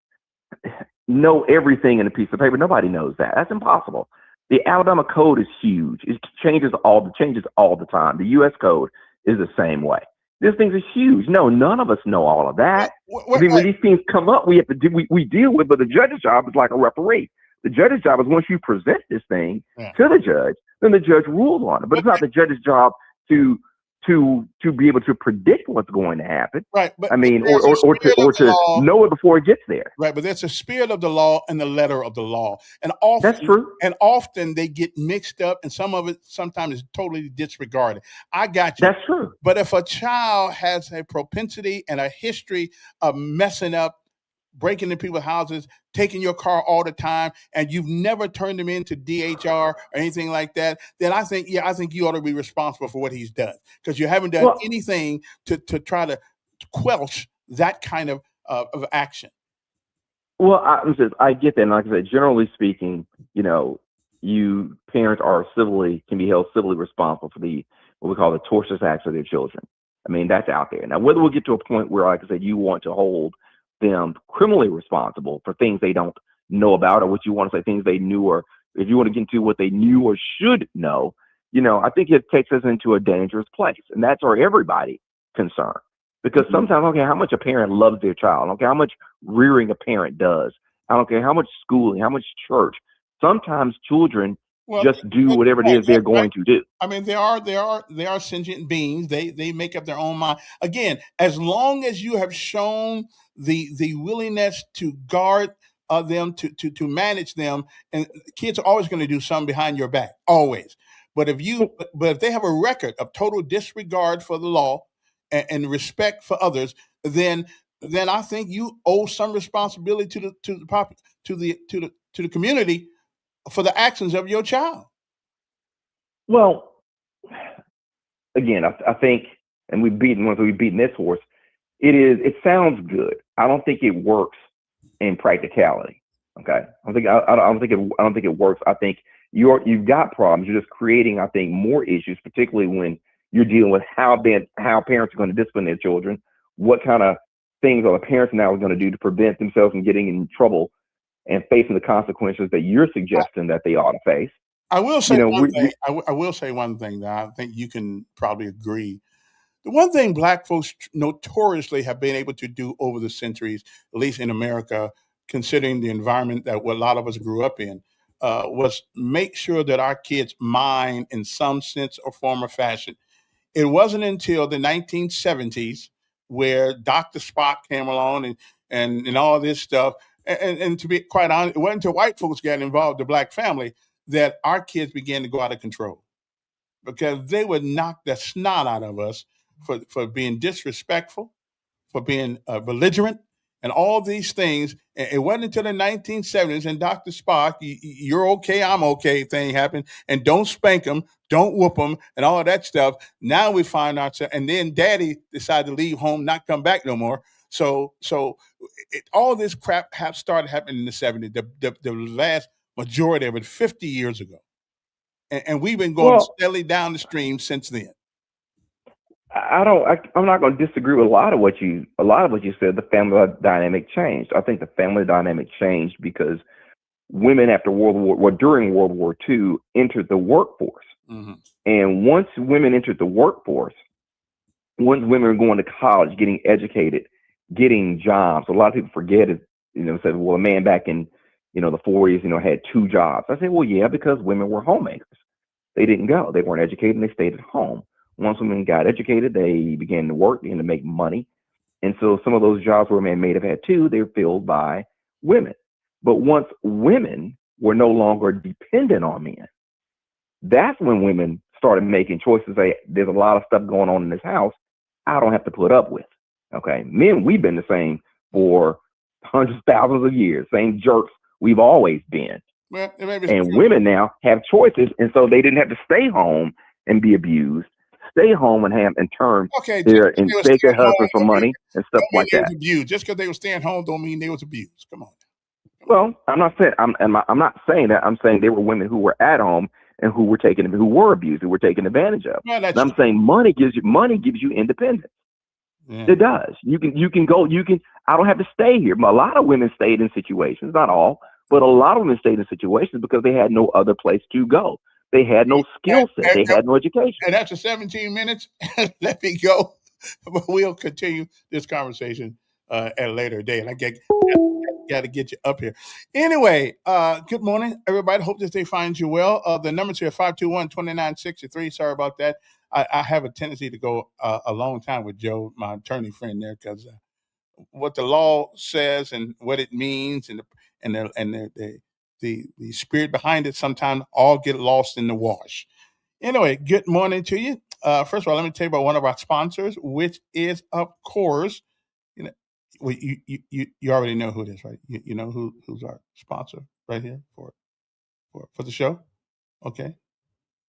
know everything in a piece of paper. Nobody knows that. That's impossible. The Alabama code is huge. It changes all the time. The U.S. code is the same way. This thing is huge. No, none of us know all of that. When these things come up, we have to we deal with. But the judge's job is like a referee. The judge's job is once you present this thing to the judge, then the judge rules on it. But it's not the judge's job to be able to predict what's going to happen. Right. But or to know it before it gets there. Right. But there's a spirit of the law and the letter of the law. And often, that's true. And often they get mixed up and some of it sometimes is totally disregarded. I got you. That's true. But if a child has a propensity and a history of messing up, breaking into people's houses, taking your car all the time, and you've never turned him into DHR or anything like that, then I think you ought to be responsible for what he's done because you haven't done anything to try to quelch that kind of action. Well, I get that. And like I said, generally speaking, you parents can be held civilly responsible for what we call the tortious acts of their children. I mean, that's out there. Now, whether we'll get to a point where, like I said, you want to hold them criminally responsible for things they don't know about or what you want to say things they knew, or if you want to get into what they knew or should know, I think it takes us into a dangerous place. And that's for everybody concerned because sometimes I don't care how much a parent loves their child. I don't care how much rearing a parent does. I don't care how much schooling, how much church. Sometimes children Well, just do whatever it right, is they're right. going to do. I mean, they are sentient beings. They make up their own mind. Again, as long as you have shown the willingness to guard them, to manage them, and kids are always going to do something behind your back, always. But if they have a record of total disregard for the law and respect for others, then I think you owe some responsibility to the community for the actions of your child. Well, again, I think, and we've beaten this horse. It sounds good. I don't think it works in practicality. Okay, I don't think it works. I think you've got problems. You're just creating, I think, more issues, particularly when you're dealing with how parents are going to discipline their children. What kind of things are the parents now going to do to prevent themselves from getting in trouble and facing the consequences that you're suggesting that they ought to face? I will You say know, one thing. I will say one thing that I think you can probably agree. The one thing black folks notoriously have been able to do over the centuries, at least in America, considering the environment that a lot of us grew up in, was make sure that our kids mind in some sense or form or fashion. It wasn't until the 1970s where Dr. Spock came along and all this stuff. And to be quite honest, it wasn't until white folks got involved, the black family, that our kids began to go out of control because they would knock the snot out of us for being disrespectful, for being belligerent, and all these things. And it wasn't until the 1970s and Dr. Spock, you're okay, I'm okay thing happened. And don't spank them, don't whoop them, and all of that stuff. Now we find ourselves, and then daddy decided to leave home, not come back no more. All this crap have started happening in the 70s, the last majority of it 50 years ago. And we've been going well, steadily down the stream since then. I'm not going to disagree with a lot of what you said. The family dynamic changed. I think the family dynamic changed because women during World War II entered the workforce. Mm-hmm. And once women entered the workforce, once women were going to college, getting educated, getting jobs, a lot of people forget it, said, well, a man back in, the 40s, had two jobs. I say, well, yeah, because women were homemakers. They didn't go. They weren't educated and they stayed at home. Once women got educated, they began to work, began to make money. And so some of those jobs where men may have had two, they were filled by women. But once women were no longer dependent on men, that's when women started making choices. There's a lot of stuff going on in this house I don't have to put up with. Okay. Men, we've been the same for hundreds, thousands of years, same jerks we've always been. Well, and women now have choices. And so they didn't have to stay home and be abused. Stay home and turn and beg their husbands for money and stuff like that. Abused. Just because they were staying home don't mean they was abused. Come on. Well, I'm not saying that. I'm saying there were women who were at home and who were abused, who were taken advantage of. Well, and I'm saying money gives you independence. Yeah. It does. You can go. I don't have to stay here. A lot of women stayed in situations, not all, but a lot of women stayed in situations because they had no other place to go. They had no skill set. They had no education. And after 17 minutes, let me go. But we'll continue this conversation at a later date. I got to get you up here. Anyway, good morning, everybody. Hope that they find you well. The number's here, 521-2963. Sorry about that. I have a tendency to go a long time with Joe, my attorney friend there, because what the law says and what it means and the spirit behind it sometimes all get lost in the wash. Anyway, good morning to you. First of all, let me tell you about one of our sponsors, which is, of course, well, you already know who it is, right? You know who's our sponsor right here for the show. Okay,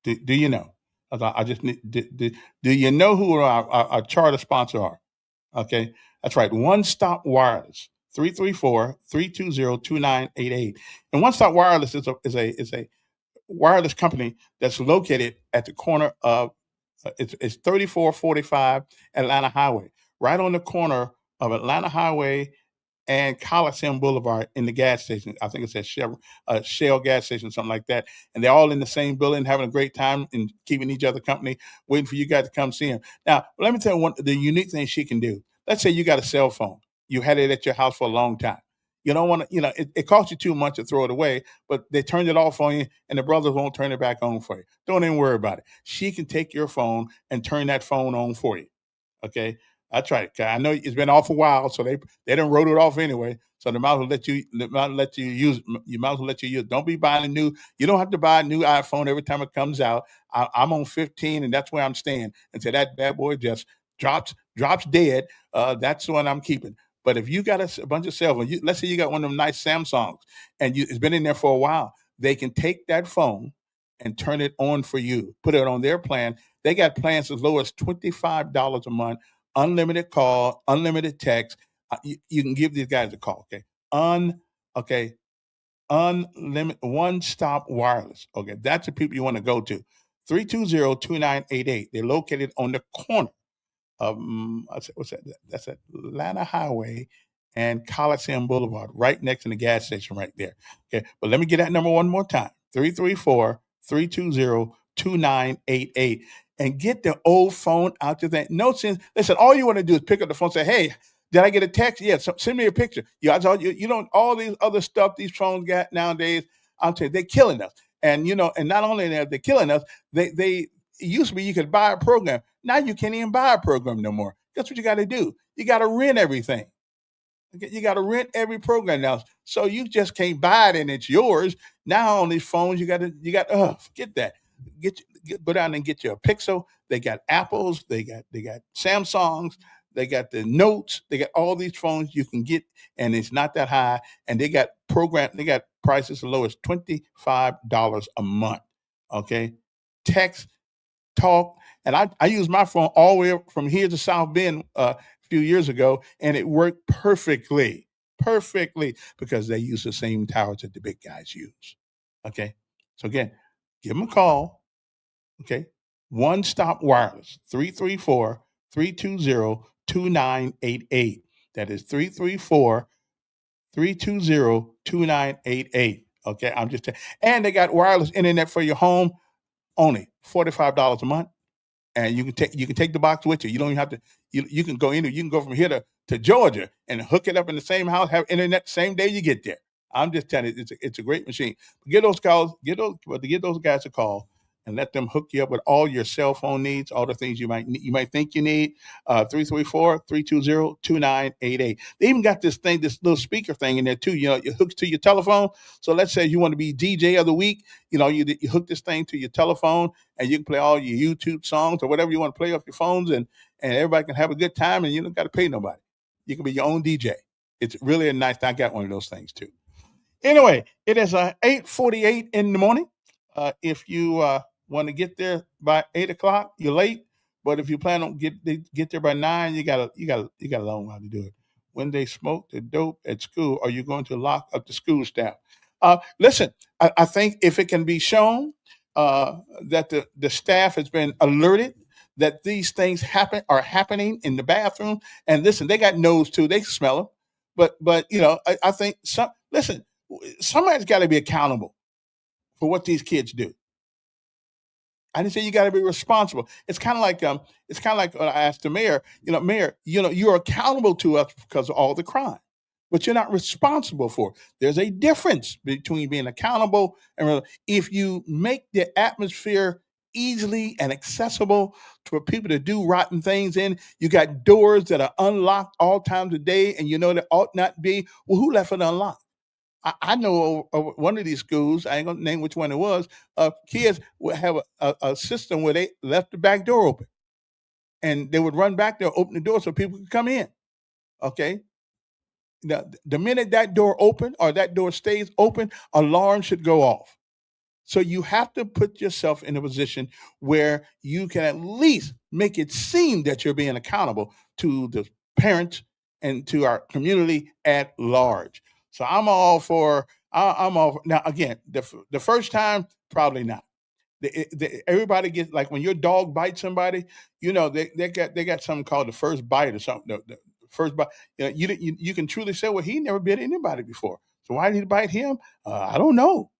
do you know? I just need. Do you know who our charter sponsor are? Okay, that's right. One Stop Wireless. 334-320-2988. And One Stop Wireless is a wireless company that's located at the corner of it's 3445 Atlanta Highway, right on the corner of Atlanta Highway and Coliseum Boulevard in the gas station. I think it's at Shell gas station, something like that. And they're all in the same building, having a great time and keeping each other company, waiting for you guys to come see them. Now, let me tell you the unique thing she can do. Let's say you got a cell phone. You had it at your house for a long time. You don't want to, it costs you too much to throw it away, but they turned it off on you and the brothers won't turn it back on for you. Don't even worry about it. She can take your phone and turn that phone on for you. Okay. That's right. 'Cause I know it's been off a while, so they done wrote it off anyway. So they might as well let you use you might as well let you use. Don't be buying a new. You don't have to buy a new iPhone every time it comes out. I'm on 15, and that's where I'm staying until that bad boy just drops dead. That's the one I'm keeping. But if you got a bunch of cell phones, let's say you got one of them nice Samsungs, and it's been in there for a while, they can take that phone and turn it on for you. Put it on their plan. They got plans as low as $25 a month, unlimited call, unlimited text. You can give these guys a call. Okay, okay, unlimited one stop wireless. Okay, that's the people you want to go to. 320-2988. They're located on the corner what's that? That's Atlanta Highway and Coliseum Boulevard, right next to the gas station right there. Okay, but let me get that number one more time: 334-320-2988, and get the old phone out to that. No sense. Listen, all you want to do is pick up the phone and say, "Hey, did I get a text? Yeah, so send me a picture." You don't all these other stuff these phones got nowadays. I'm telling you, they're killing us. And not only are they killing us, they it used to be you could buy a program. Now you can't even buy a program no more. Guess what you got to do? You got to rent everything. Okay, you got to rent every program now. So you just can't buy it and it's yours. Now on these phones, forget that. Go down and get your Pixel. They got Apples. They got Samsungs. They got the Notes. They got all these phones you can get, and it's not that high. And they got program. They got prices as low as $25 a month. Okay, text talk. And I used my phone all the way from here to South Bend a few years ago, and it worked perfectly, perfectly, because they use the same towers that the big guys use. Okay. So again, give them a call. Okay. One Stop Wireless, 334-320-2988. That is 334-320-2988. Okay. And they got wireless internet for your home, only $45 a month, and you can take the box with you. You don't even have to. You can go in. You can go from here to Georgia and hook it up in the same house. Have internet same day you get there. I'm just telling you, it's a great machine. Get those calls. Get those guys a call and let them hook you up with all your cell phone needs, all the things you might think you need. 334-320-2988. They even got this little speaker thing in there too. It hooks to your telephone. So let's say you want to be DJ of the week. You hook this thing to your telephone and you can play all your YouTube songs or whatever you want to play off your phones, and everybody can have a good time, and you don't got to pay nobody. You can be your own DJ. It's really a nice. I got one of those things too. Anyway, it is 8:48 in the morning. If you want to get there by 8 o'clock, you're late. But if you plan on get there by 9, you got a long while to do it. When they smoke the dope at school, are you going to lock up the school staff? Listen, I think if it can be shown that the staff has been alerted that these things are happening in the bathroom, and listen, they got nose too; they smell them. But I think somebody's got to be accountable for what these kids do. I didn't say you got to be responsible. It's kind of like what I asked the mayor. Mayor, you're accountable to us because of all the crime, but you're not responsible for it. There's a difference between being accountable and if you make the atmosphere easily and accessible for people to do rotten things in. You got doors that are unlocked all times of day, and that ought not be. Well, who left it unlocked? I know of one of these schools, I ain't gonna name which one it was, kids would have a system where they left the back door open and they would run back there, open the door so people could come in. Okay. The minute that door open or that door stays open, alarm should go off. So you have to put yourself in a position where you can at least make it seem that you're being accountable to the parents and to our community at large. So I'm all for. I'm all now. Again, the first time probably not. Everybody gets like when your dog bites somebody. They got something called the first bite or something. The first bite. You can truly say, well, he never bit anybody before. So why did he bite him? I don't know.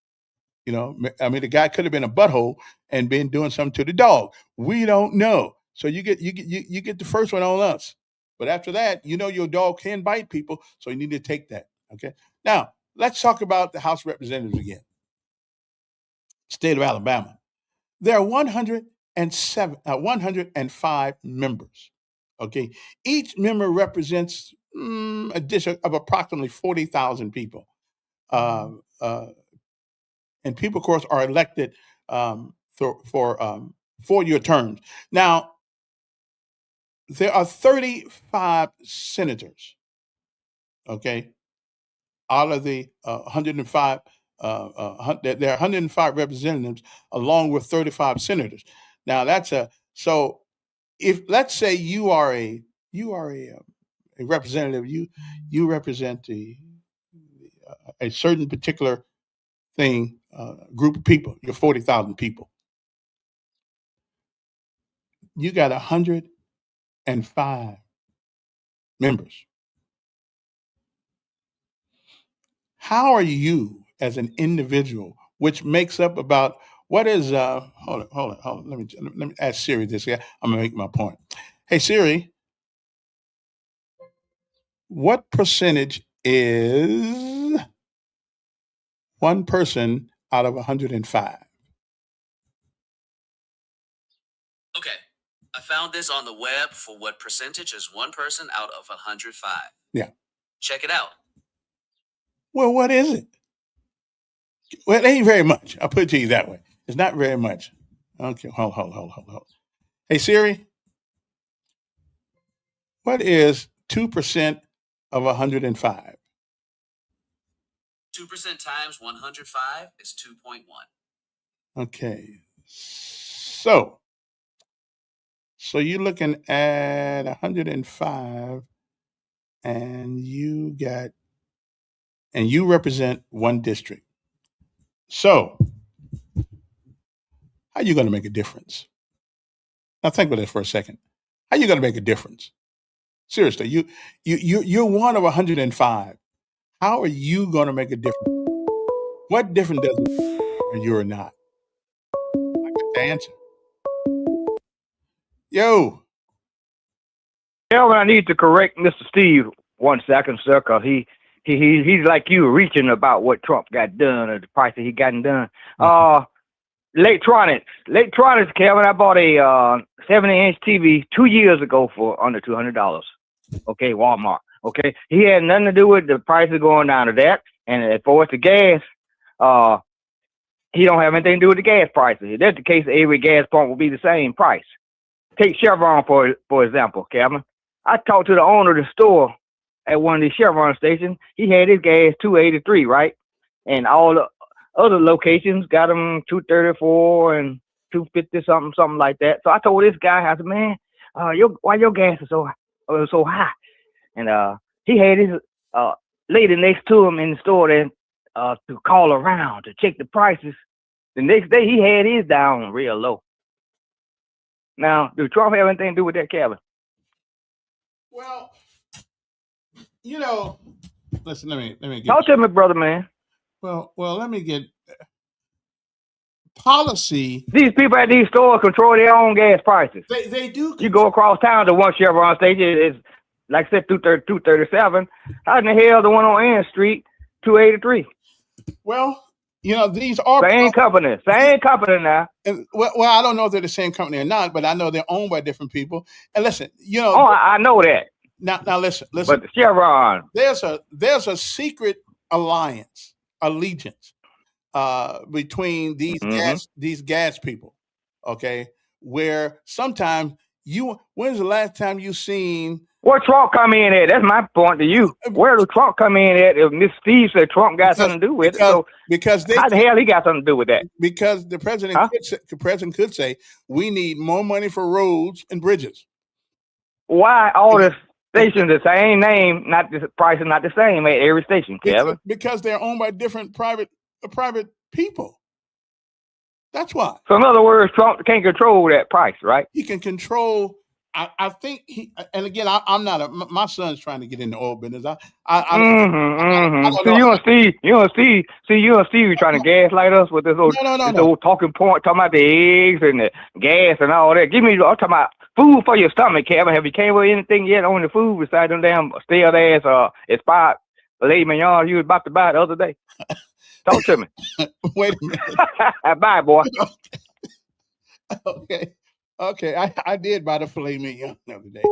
I mean, the guy could have been a butthole and been doing something to the dog. We don't know. So you get the first one on us. But after that, your dog can bite people, so you need to take that. Okay. Now, let's talk about the House of Representatives again. State of Alabama. There are 105 members. Okay. Each member represents a district of approximately 40,000 people. Uh, uh, and people, of course, are elected for 4-year terms. Now, there are 35 senators, okay, out of the 105. There are 105 representatives along with 35 senators. Now, so if let's say you are a representative, you represent a certain particular thing, group of people. You're 40,000 people. You got 105 members. How are you as an individual, which makes up about what is hold on. Let me ask Siri this. Yeah, I'm gonna make my point. Hey Siri, what percentage is one person out of 105? Okay, I found this on the web for what percentage is one person out of 105. Yeah. Check it out. Well, what is it? Well, it ain't very much. I'll put it to you that way. It's not very much. Okay, hold. Hey Siri, what is 2% of 105? 2% times 105 is 2.1. Okay. So you're looking at 105 and you represent one district. So how are you going to make a difference? Now think about this for a second. How are you going to make a difference? Seriously, you're one of 105. How are you going to make a difference? What difference does it make when you're not? I got the answer. Yo. Kelvin, I need to correct Mr. Steve 1 second, sir, because he's like you, reaching about what Trump got done or the price that he gotten done. Electronics, Kelvin. I bought a 70-inch TV 2 years ago for under $200. Okay, Walmart. Okay, he had nothing to do with the prices going down to that. And as far as the gas, he don't have anything to do with the gas prices. If that's the case, every gas pump will be the same price. Take Chevron for example, Kelvin. I talked to the owner of the store at one of these Chevron stations. He had his gas $2.83, right? And all the other locations got them $2.34 and $2.50, something like that. So I told this guy, I said, man, why your gas is so high? And he had his lady next to him in the store then to call around to check the prices. The next day he had his down real low. Now, do Trump have anything to do with that, Kevin? Well, listen, let me get Talk to me, brother, man. Well, let me get policy. These people at these stores control their own gas prices. They do. You go across town to one Chevron station, it's like I said, $2.37. How in the hell the one on Ann Street, $2.83? Well, these are same company now. And, well, I don't know if they're the same company or not, but I know they're owned by different people. And listen, I know that. Now listen. But the Chevron, there's a secret allegiance between these gas people, okay? Where sometimes when's the last time you seen where Trump come in at? That's my point to you. Where does Trump come in at if Miss Steve said Trump got something to do with it? So how the hell he got something to do with that? Because the president could say we need more money for roads and bridges. Why all the stations the same name, not the price is not the same at every station, Kevin? Because they're owned by different private people. That's why. So in other words, Trump can't control that price, right? He can control. I think and again, I'm not my son's trying to get in the oil business. I don't know. You and Steve are trying to gaslight us with this old talking point, talking about the eggs and the gas and all that. I'm talking about food for your stomach, Kevin. Have you came with anything yet on the food besides them damn stale ass expired filet mignon you was about to buy the other day? Talk to me. Wait a minute. Bye, boy. Okay. Okay. I did buy the filet mignon the other day.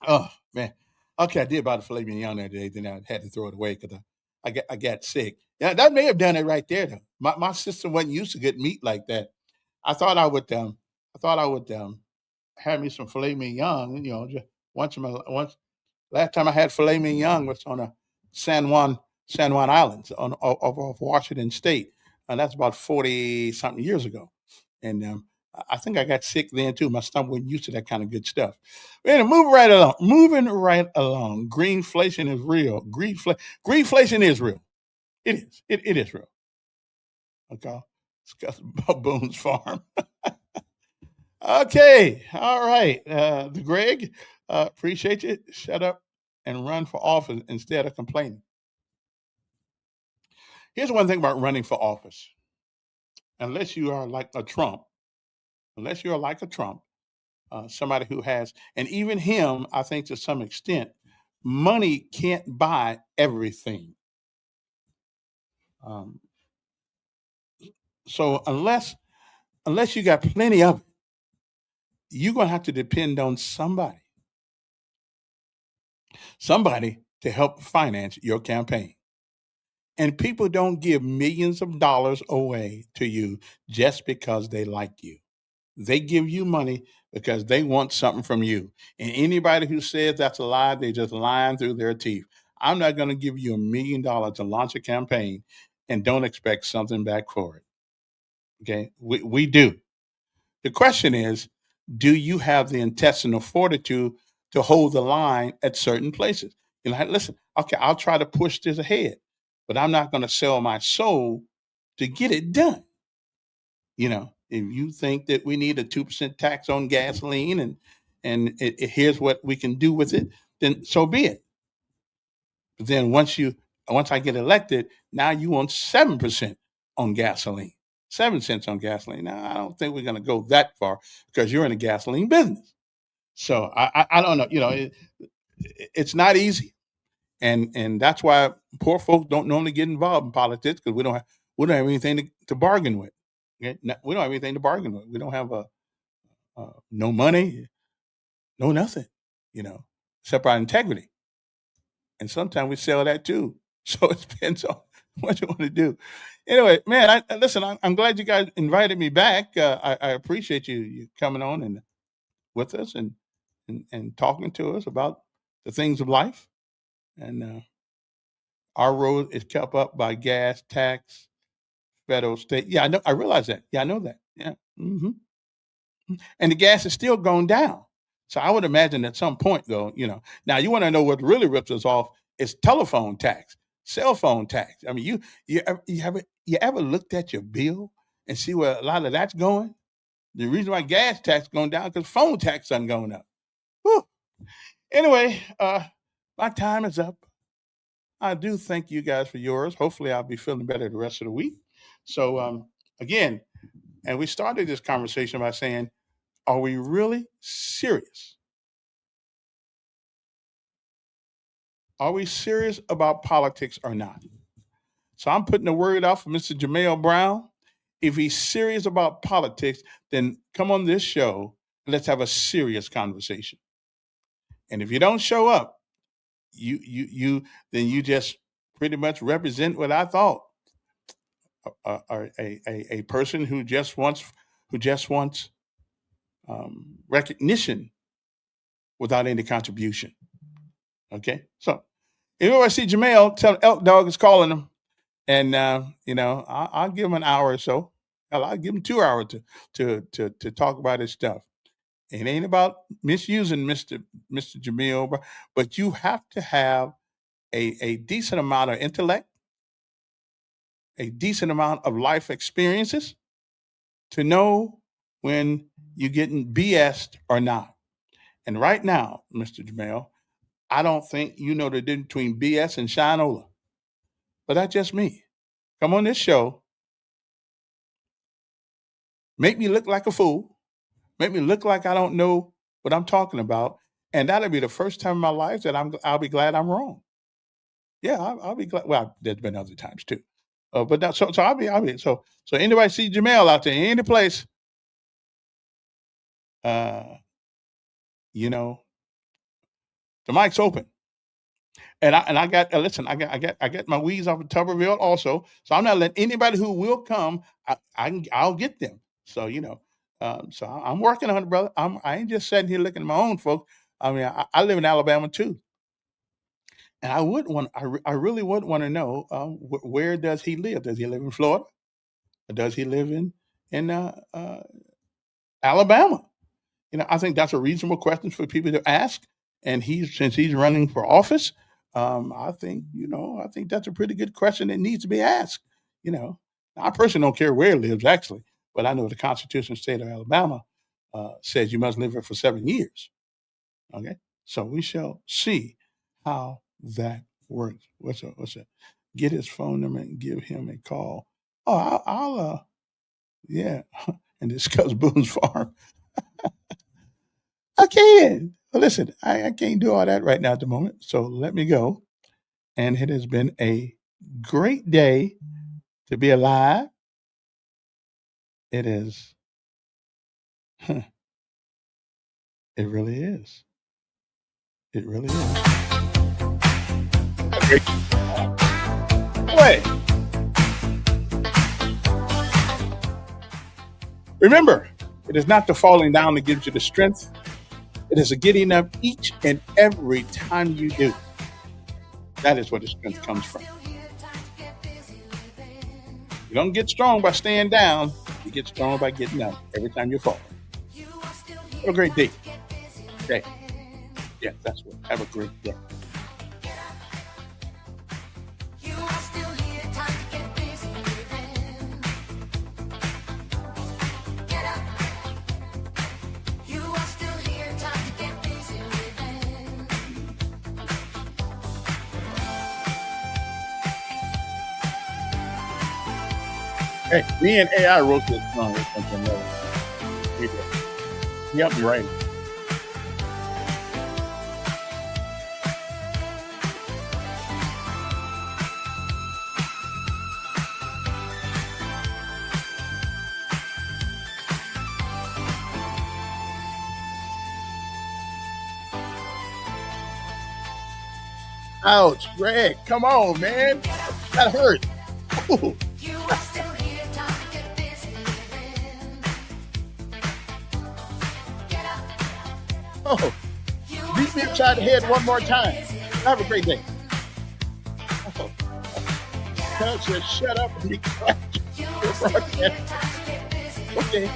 Oh man. Okay, I did buy the filet mignon the other day. Then I had to throw it away because I got sick. Yeah, that may have done it right there though. My system wasn't used to good meat like that. I thought I would have me some filet mignon. You know, just once. Last time I had filet mignon was on a San Juan San Juan Islands of Washington State, and that's about 40 something years ago. And I think I got sick then too. My stomach wasn't used to that kind of good stuff. But anyway, moving right along. Moving right along. Greenflation is real. Greenflation is real. It is. It is real. Okay. Discuss about Boone's Farm. Okay. All right. The Greg, appreciate you. Shut up and run for office instead of complaining. Here's one thing about running for office. Unless you are like a Trump, unless you're like a Trump, somebody who has, and even him, I think to some extent, money can't buy everything. Um, so unless you got plenty of it, you're gonna have to depend on somebody to help finance your campaign. And people don't give millions of dollars away to you just because they like you. They give you money because they want something from you. And anybody who says that's a lie, they just lying through their teeth. I'm not going to give you $1 million to launch a campaign and don't expect something back for it. Okay. We do. The question is, do you have the intestinal fortitude to hold the line at certain places? You know, listen, okay, I'll try to push this ahead, but I'm not going to sell my soul to get it done. You know, if you think that we need a 2% tax on gasoline and here's what we can do with it, then so be it. But then once I get elected, now you want 7% on gasoline. 7 cents on gasoline. Now I don't think we're going to go that far because you're in the gasoline business. So I don't know. You know, it's not easy, and that's why poor folks don't normally get involved in politics because we don't have anything to bargain with. Okay? We don't have anything to bargain with. We don't have no money, no nothing. You know, except our integrity, and sometimes we sell that too. So it depends on what you want to do. Anyway, man, listen. I'm glad you guys invited me back. I appreciate you coming on and with us and talking to us about the things of life. And our road is kept up by gas, tax, federal, state. Yeah, I know. I realize that. Yeah, I know that. Yeah. And the gas is still going down. So I would imagine at some point, though, you know. Now you want to know what really rips us off is telephone tax, cell phone tax. I mean, you ever looked at your bill and see where a lot of that's going? The reason why gas tax going down because phone tax isn't going up. Whew. Anyway, my time is up. I do thank you guys for yours. Hopefully, I'll be feeling better the rest of the week. So, again, and we started this conversation by saying, are we really serious? Are we serious about politics or not? So I'm putting the word out for Mr. Jamel Brown. If he's serious about politics, then come on this show and let's have a serious conversation. And if you don't show up, you then you just pretty much represent what I thought. A person who just wants recognition without any contribution. Okay, so if you ever see Jamel, tell Elk Dog is calling him, and I'll give him an hour or so. Hell, I'll give him 2 hours to talk about his stuff. It ain't about misusing Mr. Jamil, but you have to have a decent amount of intellect, a decent amount of life experiences to know when you're getting BS'd or not. And right now, Mr. Jamel, I don't think you know the difference between BS and Shinola. But that's just me. Come on this show, make me look like a fool, make me look like I don't know what I'm talking about, and that'll be the first time in my life that I'll be glad I'm wrong. Yeah, I'll be glad. Well, there's been other times too, but that, so so anybody see Jamel out there any place, uh, you know, the mic's open. And I got listen. I got my weeds off of Tuberville also. So I'm not letting anybody who will come. I'll get them. So so I'm working on it, brother. I ain't just sitting here looking at my own folks. I mean, I live in Alabama too, and I really would want to know where does he live? Does he live in Florida? Or does he live in Alabama? I think that's a reasonable question for people to ask. And since he's running for office, I think that's a pretty good question that needs to be asked. I personally don't care where he lives, actually, but I know the Constitution of the state of Alabama says you must live here for 7 years. Okay, so we shall see how that works. What's that? Get his phone number and give him a call. Oh, I'll yeah, and discuss Boone's Farm. Okay, well, listen, I can't do all that right now at the moment, so let me go. And it has been a great day to be alive. It is, it really is. It really is. Okay. Wait, remember, it is not the falling down that gives you the strength. It is a getting up each and every time you do. That is where the strength comes from. You don't get strong by staying down. You get strong by getting up every time you fall. Have a great day. Okay. Yeah, that's what. Have a great day. Hey, me and AI wrote this song or something. He helped me write it. Ouch, Greg, come on, man. That hurt. Ooh. Oh, beat me upside the head one more time. Have a great day. Oh, tell us to shut up and be quiet. Okay.